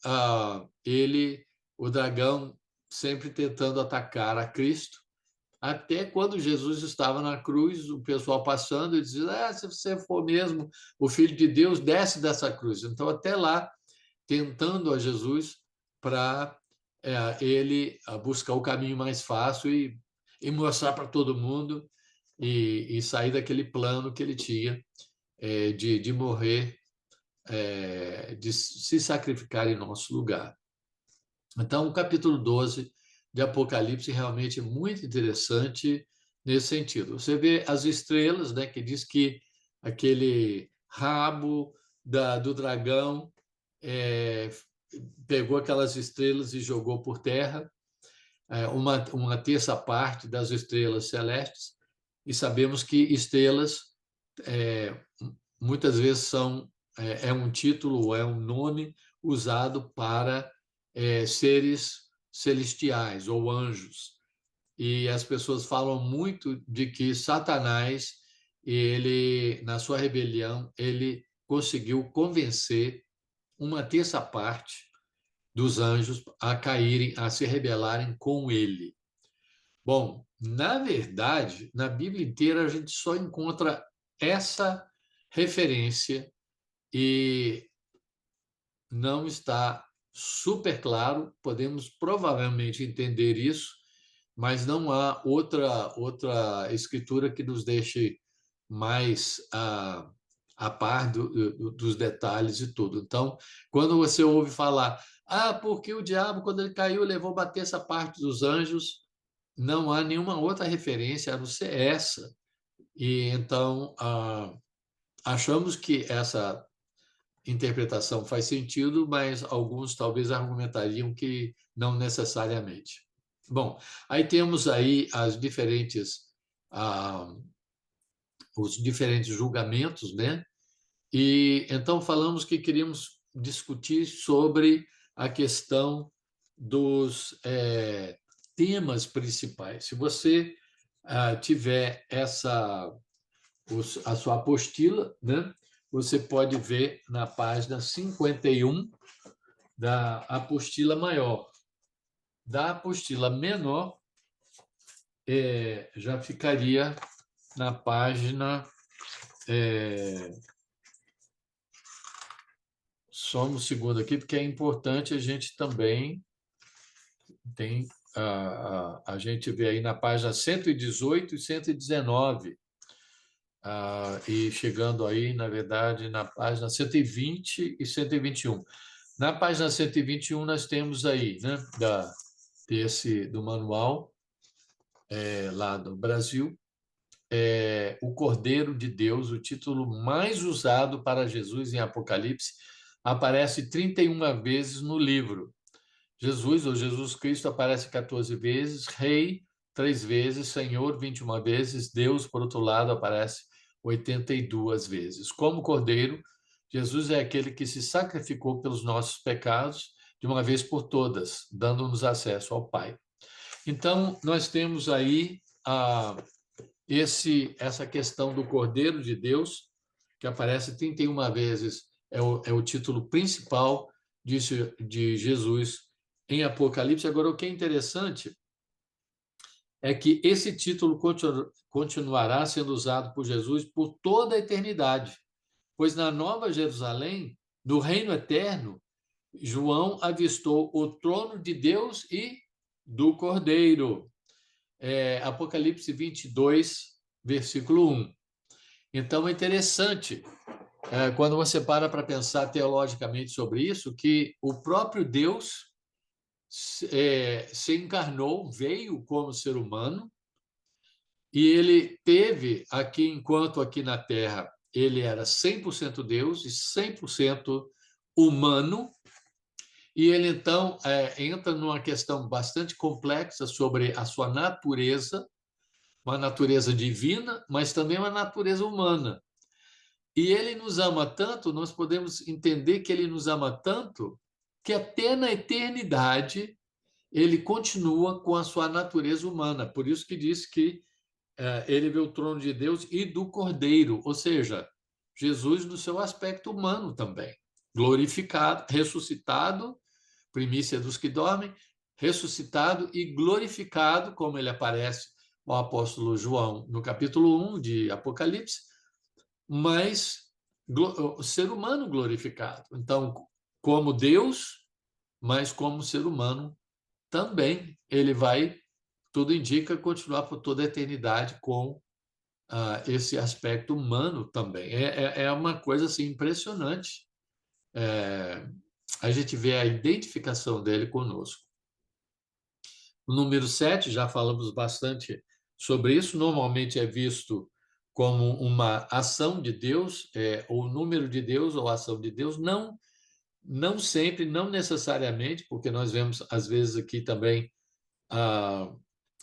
o dragão sempre tentando atacar a Cristo, até quando Jesus estava na cruz, o pessoal passando e dizia: se você for mesmo o Filho de Deus, desce dessa cruz. Então, até lá, tentando a Jesus para ele buscar o caminho mais fácil e mostrar para todo mundo e sair daquele plano que ele tinha de morrer, de se sacrificar em nosso lugar. Então, o capítulo 12 de Apocalipse realmente é muito interessante nesse sentido. Você vê as estrelas, né, que diz que aquele rabo do dragão pegou aquelas estrelas e jogou por terra, uma terça parte das estrelas celestes, e sabemos que estrelas muitas vezes é um título, é um nome usado para seres celestiais ou anjos. E as pessoas falam muito de que Satanás, ele, na sua rebelião, ele conseguiu convencer uma terça parte dos anjos a caírem, a se rebelarem com ele. Bom, na verdade, na Bíblia inteira a gente só encontra essa referência e não está super claro, podemos provavelmente entender isso, mas não há outra escritura que nos deixe mais a par dos detalhes e tudo. Então, quando você ouve falar, porque o diabo, quando ele caiu, levou a bater essa parte dos anjos, não há nenhuma outra referência a não ser essa. E então, achamos que essa interpretação faz sentido, mas alguns talvez argumentariam que não necessariamente. Bom, aí temos aí os diferentes julgamentos, né? E então falamos que queríamos discutir sobre a questão dos temas principais. Se você tiver a sua apostila, né? Você pode ver na página 51 da apostila maior. Da apostila menor, já ficaria na página... só um segundo aqui, porque é importante a gente também... Tem, a gente vê aí na página 118 e 119, e chegando aí, na verdade, na página 120 e 121. Na página 121, nós temos aí, né, do manual, lá do Brasil, o Cordeiro de Deus, o título mais usado para Jesus em Apocalipse, aparece 31 vezes no livro. Jesus, ou Jesus Cristo, aparece 14 vezes, Rei, 3 vezes, Senhor, 21 vezes, Deus, por outro lado, aparece 82 vezes. Como Cordeiro, Jesus é aquele que se sacrificou pelos nossos pecados de uma vez por todas, dando-nos acesso ao Pai. Então, nós temos aí essa questão do Cordeiro de Deus, que aparece 31 vezes, é o título principal de Jesus em Apocalipse. Agora, o que é interessante é que esse título continuará sendo usado por Jesus por toda a eternidade, pois na Nova Jerusalém, no reino eterno, João avistou o trono de Deus e do Cordeiro. Apocalipse 22, versículo 1. Então, é interessante, quando você para pensar teologicamente sobre isso, que o próprio Deus se encarnou, veio como ser humano, e ele teve aqui, enquanto aqui na Terra ele era 100% Deus e 100% humano, e ele então entra numa questão bastante complexa sobre a sua natureza, uma natureza divina, mas também uma natureza humana. E ele nos ama tanto, nós podemos entender que ele nos ama tanto, que até na eternidade ele continua com a sua natureza humana. Por isso que diz que ele vê o trono de Deus e do Cordeiro, ou seja, Jesus no seu aspecto humano também, glorificado, ressuscitado, primícia dos que dormem, ressuscitado e glorificado, como ele aparece ao apóstolo João no capítulo 1 de Apocalipse, mas o ser humano glorificado. Então, como Deus, mas como ser humano também. Ele vai, tudo indica, continuar por toda a eternidade com esse aspecto humano também. É uma coisa assim, impressionante. A gente vê a identificação dele conosco. O número 7, já falamos bastante sobre isso, normalmente é visto como uma ação de Deus, ou número de Deus, ou ação de Deus, não sempre, não necessariamente, porque nós vemos, às vezes, aqui também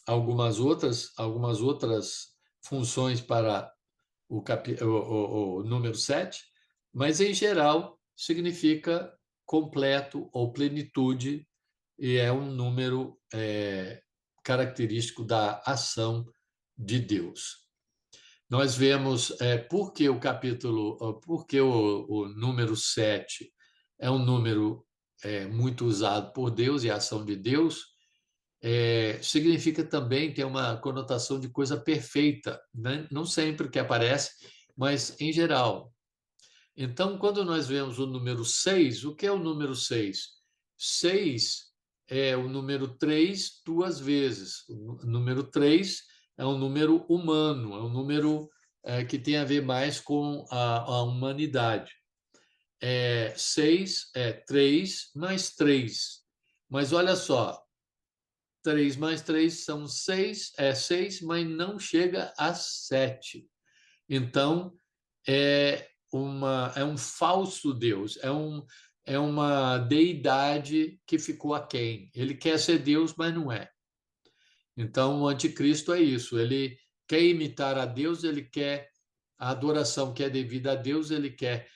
algumas outras funções para o número 7, mas, em geral, significa completo ou plenitude, e é um número característico da ação de Deus. Nós vemos porque o número 7 é um número muito usado por Deus e a ação de Deus, significa também ter uma conotação de coisa perfeita, né? Não sempre que aparece, mas em geral. Então, quando nós vemos o número 6, o que é o número 6? 6 é o número 3 duas vezes. O número 3 é um número humano, é um número que tem a ver mais com a humanidade. 6 é 3 mais 3. Mas olha só, 3 mais 3 são 6, 6, mas não chega a 7. Então, é um falso Deus, é uma deidade que ficou aquém. Ele quer ser Deus, mas não é. Então, o anticristo é isso, ele quer imitar a Deus, ele quer a adoração que é devida a Deus, ele quer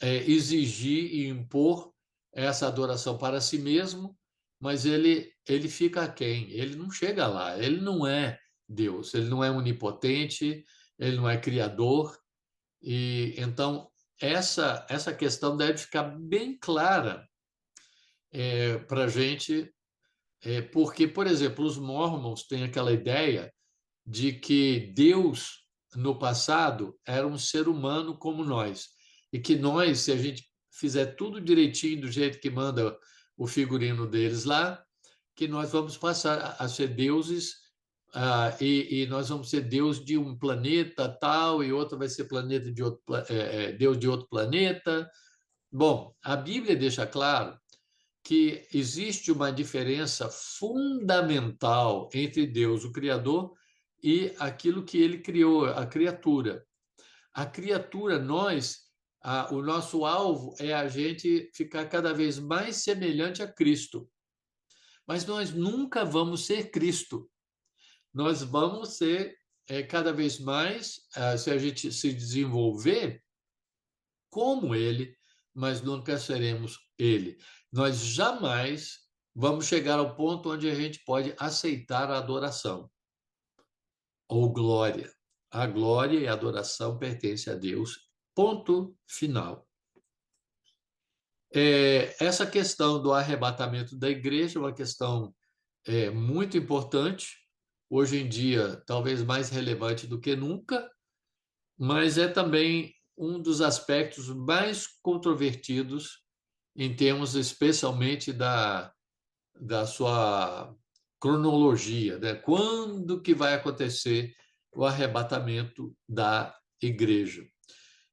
exigir e impor essa adoração para si mesmo, mas ele fica aquém, ele não chega lá, ele não é Deus, ele não é onipotente, ele não é criador, e então essa questão deve ficar bem clara para a gente, porque, por exemplo, os mormons têm aquela ideia de que Deus, no passado, era um ser humano como nós. E que nós, se a gente fizer tudo direitinho, do jeito que manda o figurino deles lá, que nós vamos passar a ser deuses, e nós vamos ser Deus de um planeta tal, e outro vai ser planeta de outro, Deus de outro planeta. Bom, a Bíblia deixa claro que existe uma diferença fundamental entre Deus, o Criador, e aquilo que ele criou, a criatura. A criatura, o nosso alvo é a gente ficar cada vez mais semelhante a Cristo. Mas nós nunca vamos ser Cristo. Nós vamos ser cada vez mais, se a gente se desenvolver como ele, mas nunca seremos ele. Nós jamais vamos chegar ao ponto onde a gente pode aceitar a adoração ou glória. A glória e a adoração pertencem a Deus. Ponto final. Essa questão do arrebatamento da igreja é uma questão muito importante, hoje em dia talvez mais relevante do que nunca, mas é também um dos aspectos mais controvertidos em termos especialmente da sua cronologia, né? Quando que vai acontecer o arrebatamento da igreja?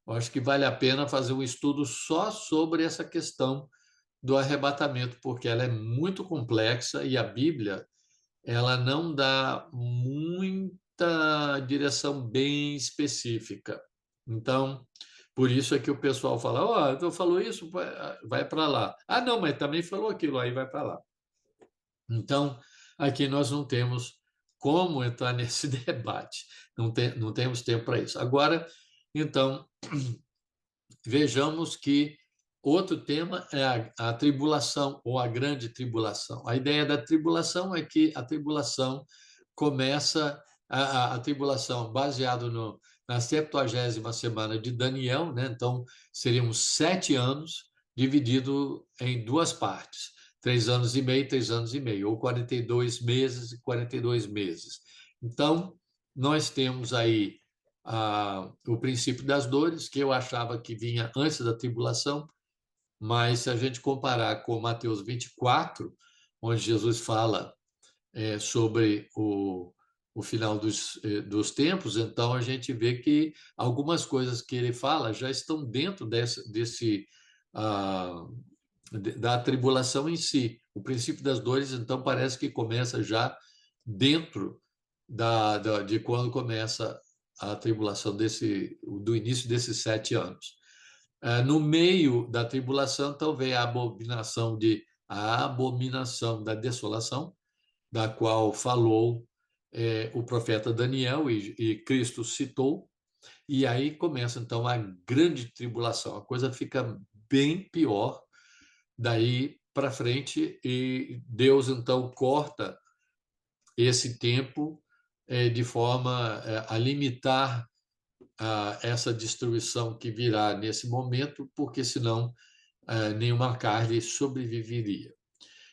Eu acho que vale a pena fazer um estudo só sobre essa questão do arrebatamento, porque ela é muito complexa e a Bíblia ela não dá muita direção bem específica. Então, por isso é que o pessoal fala, então falou isso, vai para lá. Ah, não, mas também falou aquilo, aí vai para lá. Então, aqui nós não temos como entrar nesse debate, não temos tempo para isso. Agora, então, vejamos que outro tema é a tribulação ou a grande tribulação. A ideia da tribulação é que a tribulação começa, a tribulação baseado na 70ª semana de Daniel, né? Então seriam 7 anos dividido em duas partes, 3 anos e meio, 3 anos e meio, ou 42 meses e 42 meses. Então, nós temos aí o princípio das dores, que eu achava que vinha antes da tribulação, mas se a gente comparar com Mateus 24, onde Jesus fala sobre o final dos tempos, então a gente vê que algumas coisas que ele fala já estão dentro da tribulação em si. O princípio das dores, então, parece que começa já dentro de quando começa a tribulação do início desses 7 anos. No meio da tribulação, então, vem a abominação da desolação, da qual falou o profeta Daniel e Cristo citou, e aí começa, então, a grande tribulação. A coisa fica bem pior daí para frente, e Deus, então, corta esse tempo de forma a limitar essa destruição que virá nesse momento, porque senão nenhuma carne sobreviveria.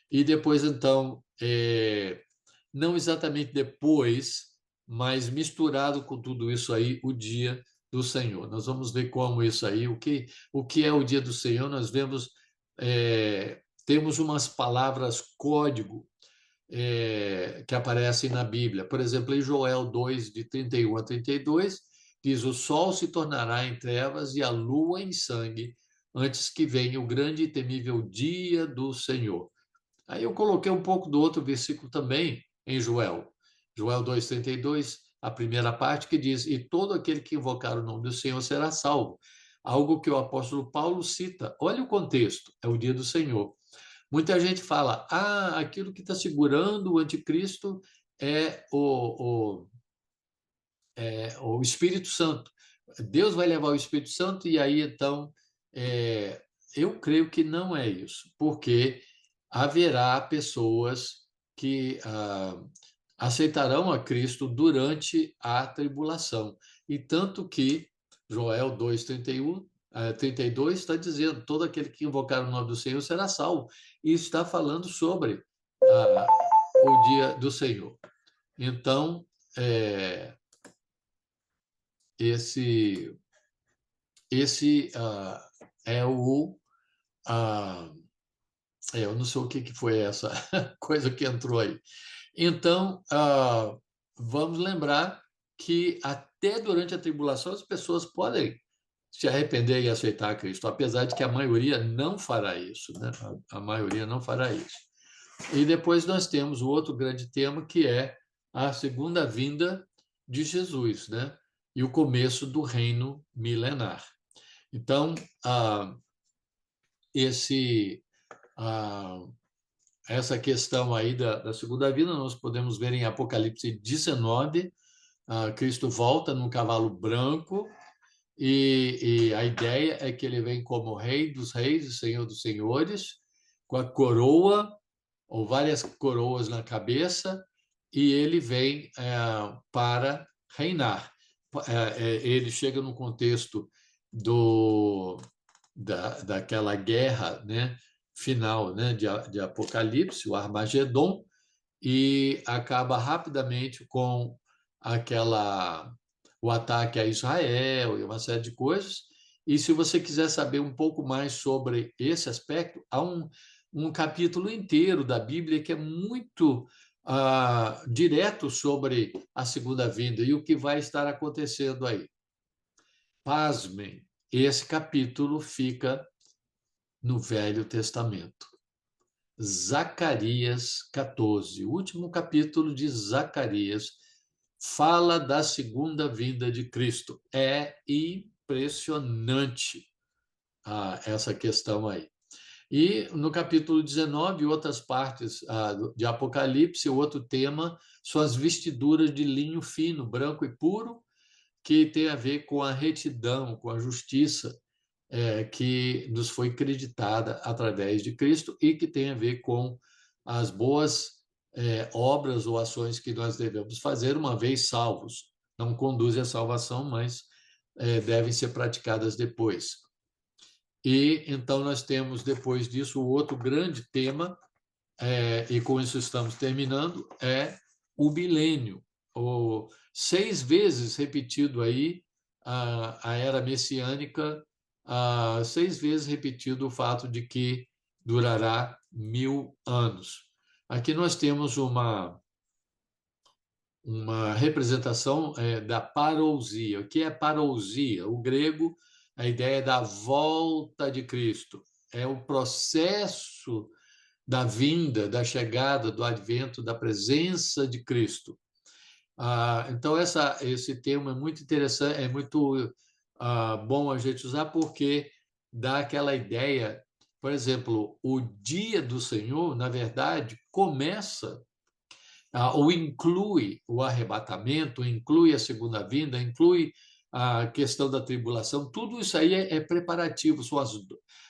E depois, então, não exatamente depois, mas misturado com tudo isso aí, o dia do Senhor. Nós vamos ver como isso aí, o que é o dia do Senhor. Nós vemos, temos umas palavras código que aparecem na Bíblia. Por exemplo, em Joel 2, de 31 a 32, diz: o sol se tornará em trevas e a lua em sangue, antes que venha o grande e temível dia do Senhor. Aí eu coloquei um pouco do outro versículo também em Joel. Joel 2,32, a primeira parte, que diz: e todo aquele que invocar o nome do Senhor será salvo. Algo que o apóstolo Paulo cita. Olha o contexto, é o dia do Senhor. Muita gente fala, aquilo que está segurando o anticristo é o Espírito Santo. Deus vai levar o Espírito Santo, e aí, então, eu creio que não é isso, porque haverá pessoas que aceitarão a Cristo durante a tribulação. E tanto que Joel 2:31, 32 está dizendo: todo aquele que invocar o nome do Senhor será salvo. E está falando sobre o dia do Senhor. Então, esse é o... ah, eu não sei o que foi essa coisa que entrou aí. Então, vamos lembrar que até durante a tribulação as pessoas podem se arrepender e aceitar Cristo, apesar de que a maioria não fará isso, né? A maioria não fará isso. E depois nós temos o outro grande tema, que é a segunda vinda de Jesus, né? E o começo do reino milenar. Então, esse essa questão aí da segunda vinda, nós podemos ver em Apocalipse 19, Cristo volta num cavalo branco, e a ideia é que ele vem como Rei dos Reis e Senhor dos Senhores, com a coroa, ou várias coroas na cabeça, e ele vem para reinar. Ele chega no contexto daquela guerra, né, final, né, de Apocalipse, o Armagedon, e acaba rapidamente com o ataque a Israel e uma série de coisas. E se você quiser saber um pouco mais sobre esse aspecto, há um capítulo inteiro da Bíblia que é muito direto sobre a segunda vinda e o que vai estar acontecendo aí. Pasmem, esse capítulo fica no Velho Testamento. Zacarias 14, o último capítulo de Zacarias, fala da segunda vinda de Cristo. É impressionante essa questão aí. E no capítulo 19, outras partes de Apocalipse, outro tema são as vestiduras de linho fino, branco e puro, que tem a ver com a retidão, com a justiça que nos foi creditada através de Cristo e que tem a ver com as boas obras ou ações que nós devemos fazer uma vez salvos. Não conduzem à salvação, mas devem ser praticadas depois. E então nós temos, depois disso, o outro grande tema, e com isso estamos terminando, é o milênio, ou 6 vezes repetido aí a era messiânica, 6 vezes repetido o fato de que durará 1000 anos. Aqui nós temos uma representação da parousia. O que é parousia? O grego, a ideia da volta de Cristo. É o processo da vinda, da chegada, do advento, da presença de Cristo. Então, esse termo é muito interessante, é muito bom a gente usar, porque dá aquela ideia, por exemplo, o dia do Senhor, na verdade, começa ou inclui o arrebatamento, inclui a segunda vinda, inclui a questão da tribulação, tudo isso aí é preparativo, são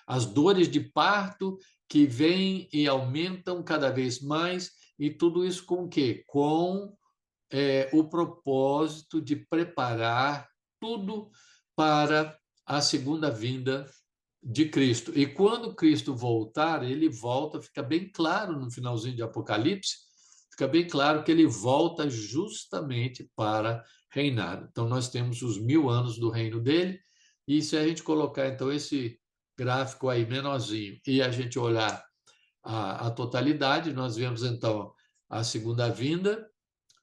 as dores de parto que vêm e aumentam cada vez mais, e tudo isso com o quê? Com o propósito de preparar tudo para a segunda vinda de Cristo. E quando Cristo voltar, ele volta, fica bem claro no finalzinho de Apocalipse, fica bem claro que ele volta justamente para reinar. Então, nós temos os 1000 anos do reino dele, e se a gente colocar, então, esse gráfico aí menorzinho e a gente olhar a totalidade, nós vemos, então, a segunda vinda,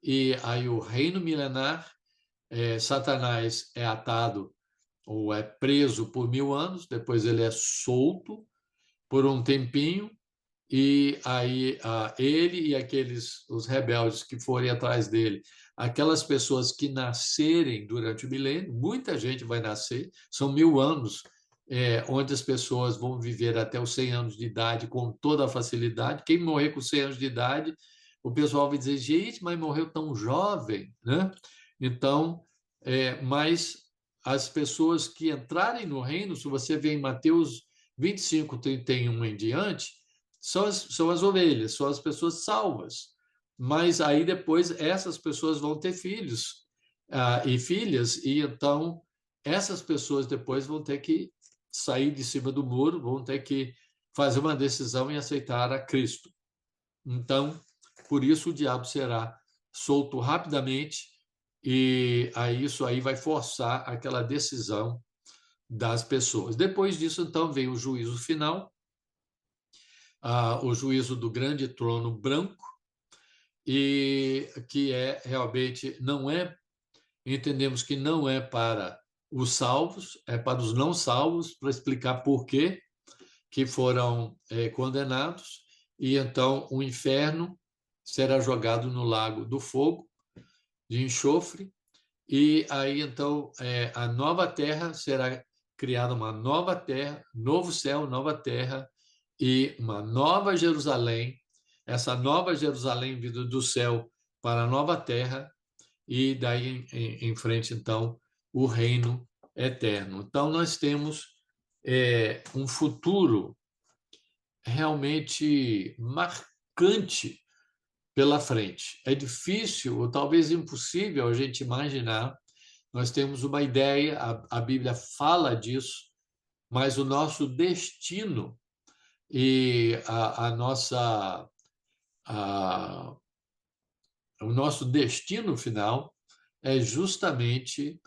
e aí o reino milenar, Satanás é atado ou é preso por 1000 anos, depois ele é solto por um tempinho, e aí ele e os rebeldes que forem atrás dele, aquelas pessoas que nascerem durante o milênio, muita gente vai nascer, são 1000 anos, onde as pessoas vão viver até os 100 anos de idade com toda a facilidade. Quem morrer com 100 anos de idade, o pessoal vai dizer, gente, mas morreu tão jovem, né? Então, mas as pessoas que entrarem no reino, se você vê em Mateus 25, 31 em diante, são as ovelhas, são as pessoas salvas. Mas aí depois essas pessoas vão ter filhos e filhas, e então essas pessoas depois vão ter que sair de cima do muro, vão ter que fazer uma decisão em aceitar a Cristo. Então, por isso o diabo será solto rapidamente, e aí isso aí vai forçar aquela decisão das pessoas. Depois disso, então, vem o juízo final, o juízo do grande trono branco, e que é realmente, não é, entendemos que não é para os salvos, é para os não salvos, para explicar por quê que foram condenados, e então o inferno será jogado no lago do fogo, de enxofre, e aí então a nova terra será criada, uma nova terra, novo céu, nova terra e uma nova Jerusalém. Essa nova Jerusalém vindo do céu para a nova terra, e daí em frente então o reino eterno. Então nós temos um futuro realmente marcante pela frente. É difícil, ou talvez impossível, a gente imaginar. Nós temos uma ideia, a Bíblia fala disso, mas o nosso destino e a nossa, a, o nosso destino final é justamente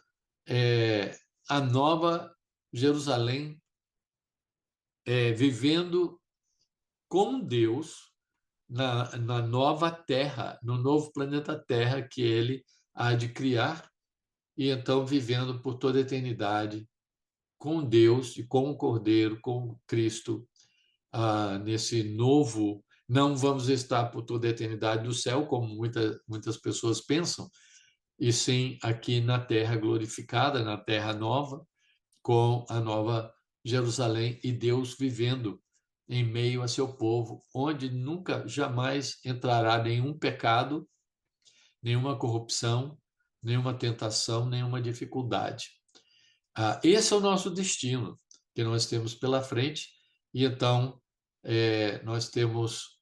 a nova Jerusalém, vivendo com Deus na nova Terra, no novo planeta Terra que ele há de criar, e então vivendo por toda a eternidade com Deus e com o Cordeiro, com Cristo, nesse novo. Não vamos estar por toda a eternidade no céu, como muitas pessoas pensam, e sim aqui na terra glorificada, na terra nova, com a nova Jerusalém e Deus vivendo em meio a seu povo, onde nunca, jamais entrará nenhum pecado, nenhuma corrupção, nenhuma tentação, nenhuma dificuldade. Esse é o nosso destino que nós temos pela frente, e então nós temos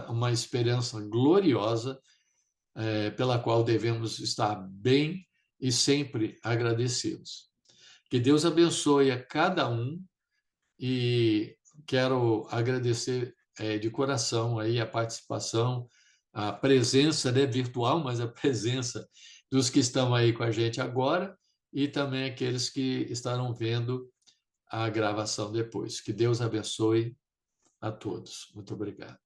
uma esperança gloriosa, pela qual devemos estar bem e sempre agradecidos. Que Deus abençoe a cada um, e quero agradecer de coração aí a participação, a presença, né, virtual, mas a presença dos que estão aí com a gente agora, e também aqueles que estarão vendo a gravação depois. Que Deus abençoe a todos. Muito obrigado.